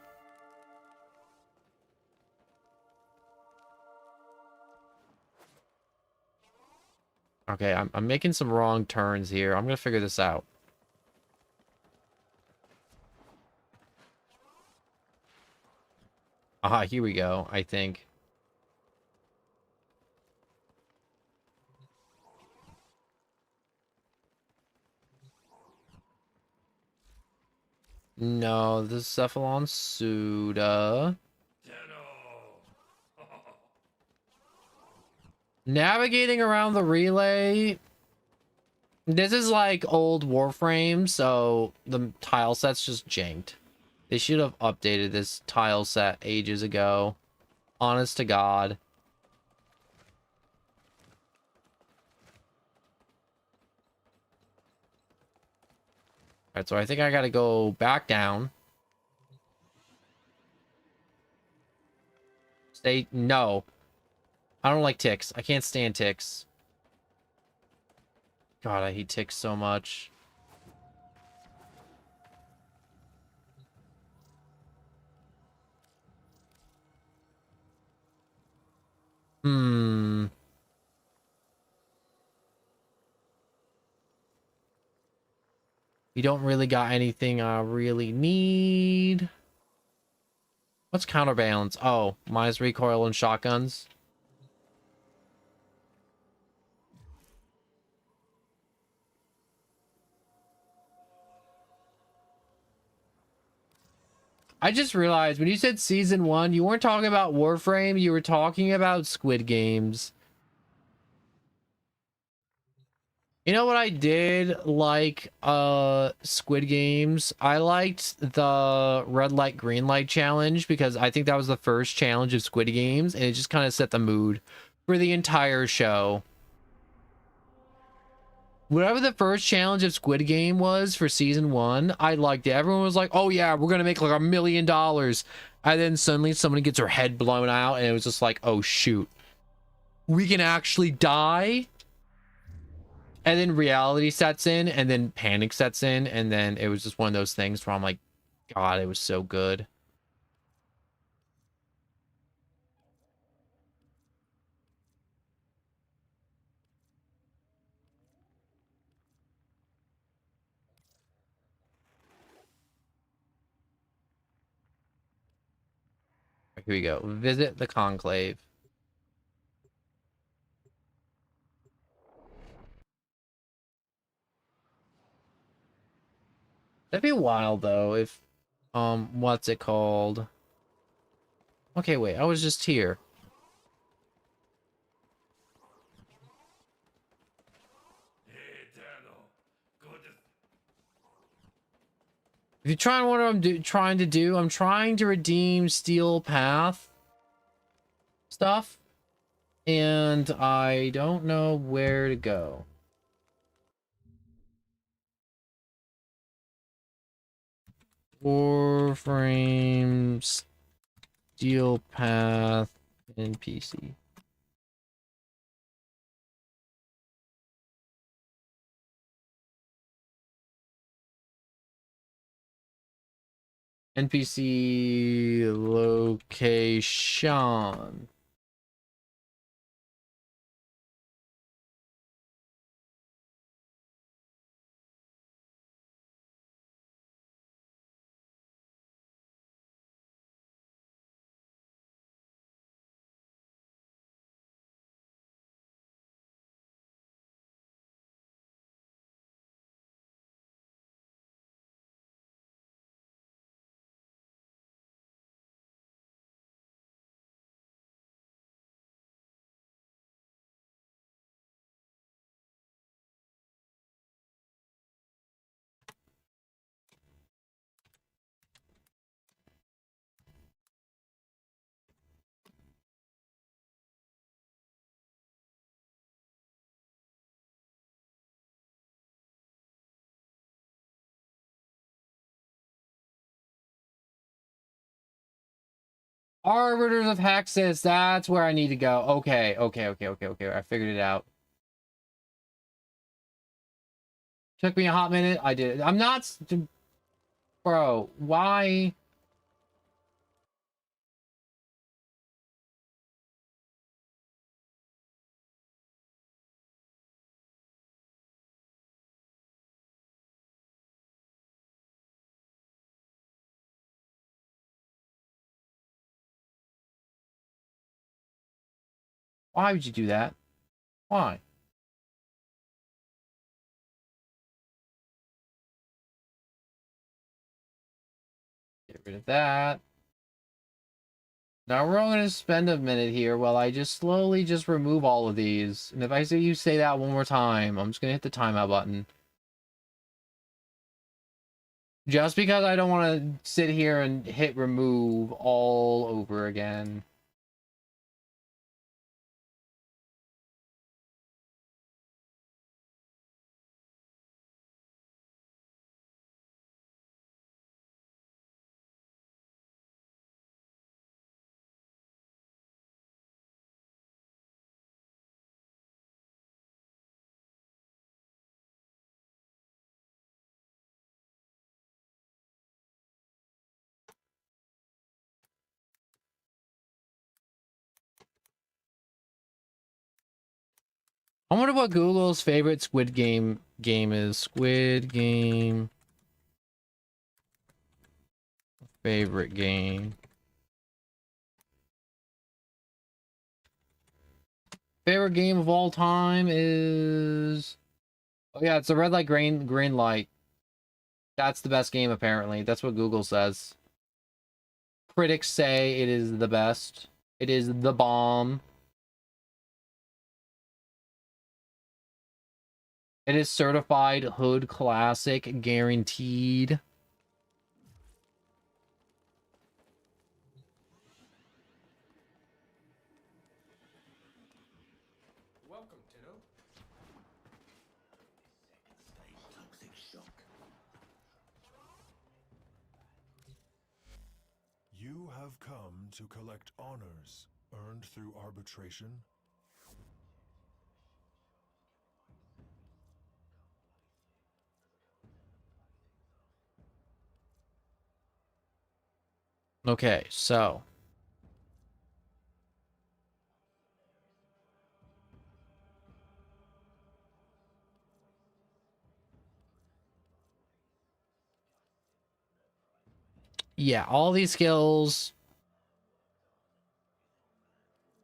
[SPEAKER 1] Okay, I'm making some wrong turns here. I'm gonna figure this out. Aha, here we go, I think. No, this is Cephalon Suda. Navigating around the relay. This is like old Warframe, so the tile set's just janked. They should have updated this tile set ages ago. Honest to God. Alright, so I think I gotta go back down. Stay. No. I don't like ticks. I can't stand ticks. God, I hate ticks so much. You don't really got anything I really need. What's counterbalance? Oh, minus recoil and shotguns. I just realized when you said season 1, you weren't talking about Warframe, you were talking about Squid Games. You know what I did like Squid Games? I liked the red light, green light challenge because I think that was the first challenge of Squid Games and it just kind of set the mood for the entire show. Whatever the first challenge of Squid Game was for season 1, I liked it. Everyone was like, oh yeah, we're gonna make like $1 million. And then suddenly somebody gets her head blown out and it was just like, oh shoot, we can actually die. And then reality sets in and then panic sets in. And then it was just one of those things where I'm like, God, it was so good. Here we go. Visit the conclave. That'd be wild though if what's it called? Okay, wait, I was just here. If you're trying what I'm trying to do, I'm trying to redeem Steel Path stuff, and I don't know where to go. Warframe Steel Path NPC. NPC location. Arbiters of Hexus, that's where I need to go. Okay. I figured it out. Took me a hot minute. I did it. I'm not... Bro, why... Why would you do that? Why? Get rid of that. Now we're only going to spend a minute here while I just slowly just remove all of these. And if I see you say that one more time, I'm just going to hit the timeout button. Just because I don't want to sit here and hit remove all over again. I wonder what Google's favorite Squid Game is. Squid Game favorite game. Favorite game of all time is... Oh yeah, it's the red light, green light. That's the best game apparently. That's what Google says. Critics say it is the best. It is the bomb. It is certified hood classic, guaranteed.
[SPEAKER 3] Welcome, Tito.
[SPEAKER 8] You have come to collect honors earned through arbitration.
[SPEAKER 1] Okay, so yeah, all these skills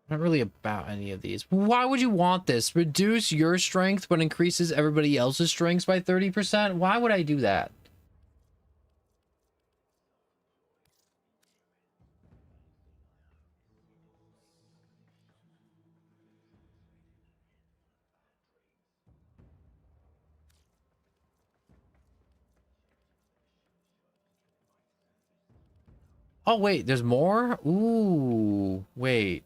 [SPEAKER 1] Not really about any of these. Why would you want this? Reduce your strength but increases everybody else's strengths by 30%? Why would I do that? Oh, wait, there's more? Ooh, wait.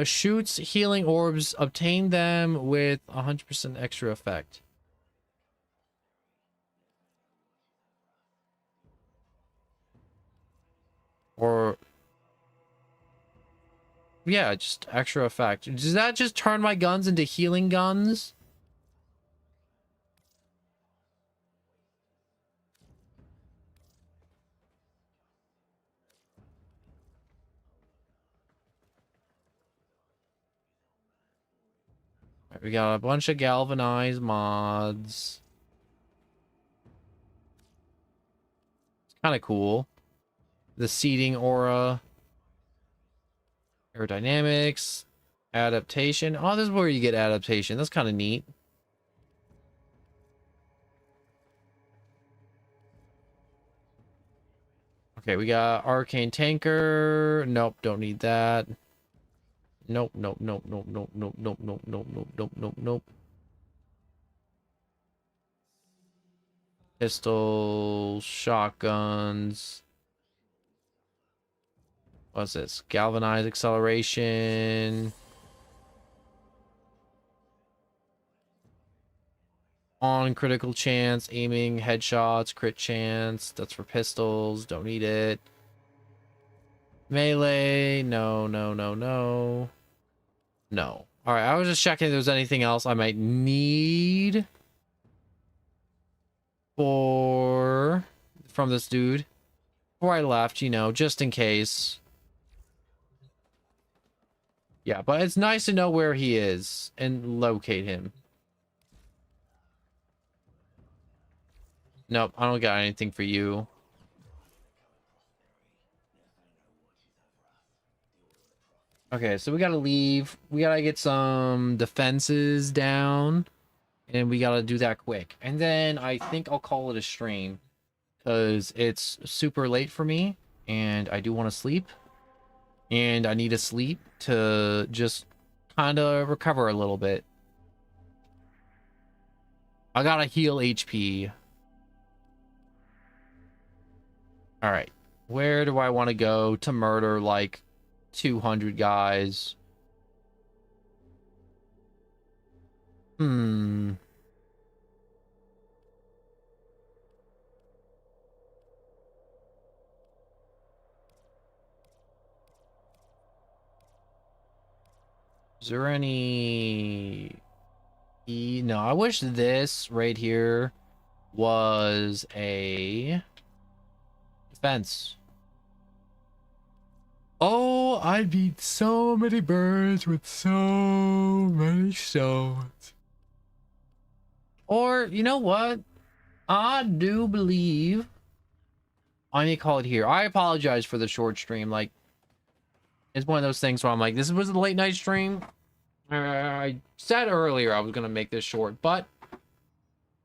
[SPEAKER 1] Shoots healing orbs. Obtain them with 100% extra effect. Or... yeah, just extra effect. Does that just turn my guns into healing guns? We got a bunch of galvanized mods. It's kind of cool. The seeding aura. Aerodynamics. Adaptation. Oh, this is where you get adaptation. That's kind of neat. Okay, we got arcane tanker. Nope, don't need that. Nope, nope, nope, nope, nope, nope, nope, nope, nope, nope, nope, nope, nope. Pistols, shotguns. What's this? Galvanized acceleration. On critical chance, aiming, headshots, crit chance. That's for pistols. Don't need it. Melee. No, no, no, no. No. Alright, I was just checking if there's anything else I might need from this dude. Before I left, you know, just in case. Yeah, but it's nice to know where he is and locate him. Nope, I don't got anything for you. Okay, so we gotta leave. We gotta get some defenses down. And we gotta do that quick. And then I think I'll call it a stream. Because it's super late for me. And I do want to sleep. And I need to sleep to just kind of recover a little bit. I gotta heal HP. Alright. Where do I want to go to murder like 200 guys? Is there any... No, I wish this right here was a defense. Oh, I'd beat so many birds with so many stones. Or, you know what? I do believe I may call it here. I apologize for the short stream. Like, it's one of those things where I'm like, this was a late night stream. I said earlier I was going to make this short, but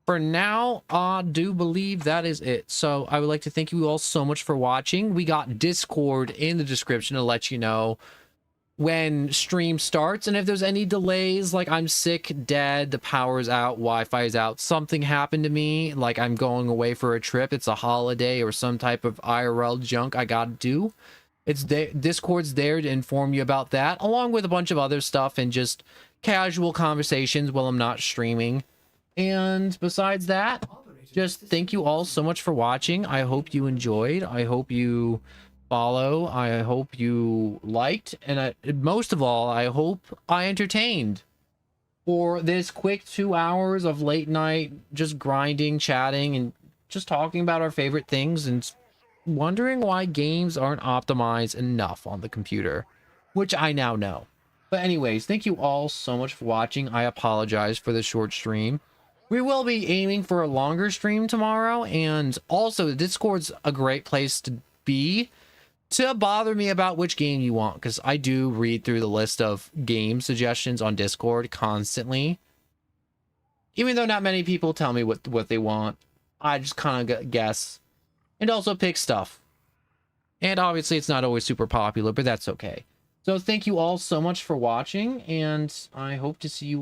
[SPEAKER 1] for now, I do believe that is it. So I would like to thank you all so much for watching. We got Discord in the description to let you know when stream starts. And if there's any delays, like I'm sick, dead, the power's out, Wi-Fi is out, something happened to me, like I'm going away for a trip, it's a holiday or some type of IRL junk I gotta do. It's Discord's there to inform you about that, along with a bunch of other stuff and just casual conversations while I'm not streaming. And besides that, just thank you all so much for watching. I hope you enjoyed. I hope you follow. I hope you liked. And most of all, I hope I entertained for this quick 2 hours of late night, just grinding, chatting, and just talking about our favorite things and wondering why games aren't optimized enough on the computer, which I now know. But anyways, thank you all so much for watching. I apologize for the short stream. We will be aiming for a longer stream tomorrow, and also the Discord's a great place to be to bother me about which game you want, because I do read through the list of game suggestions on Discord constantly. Even though not many people tell me what they want, I just kind of guess and also pick stuff. And obviously it's not always super popular, but that's okay. So thank you all so much for watching, and I hope to see you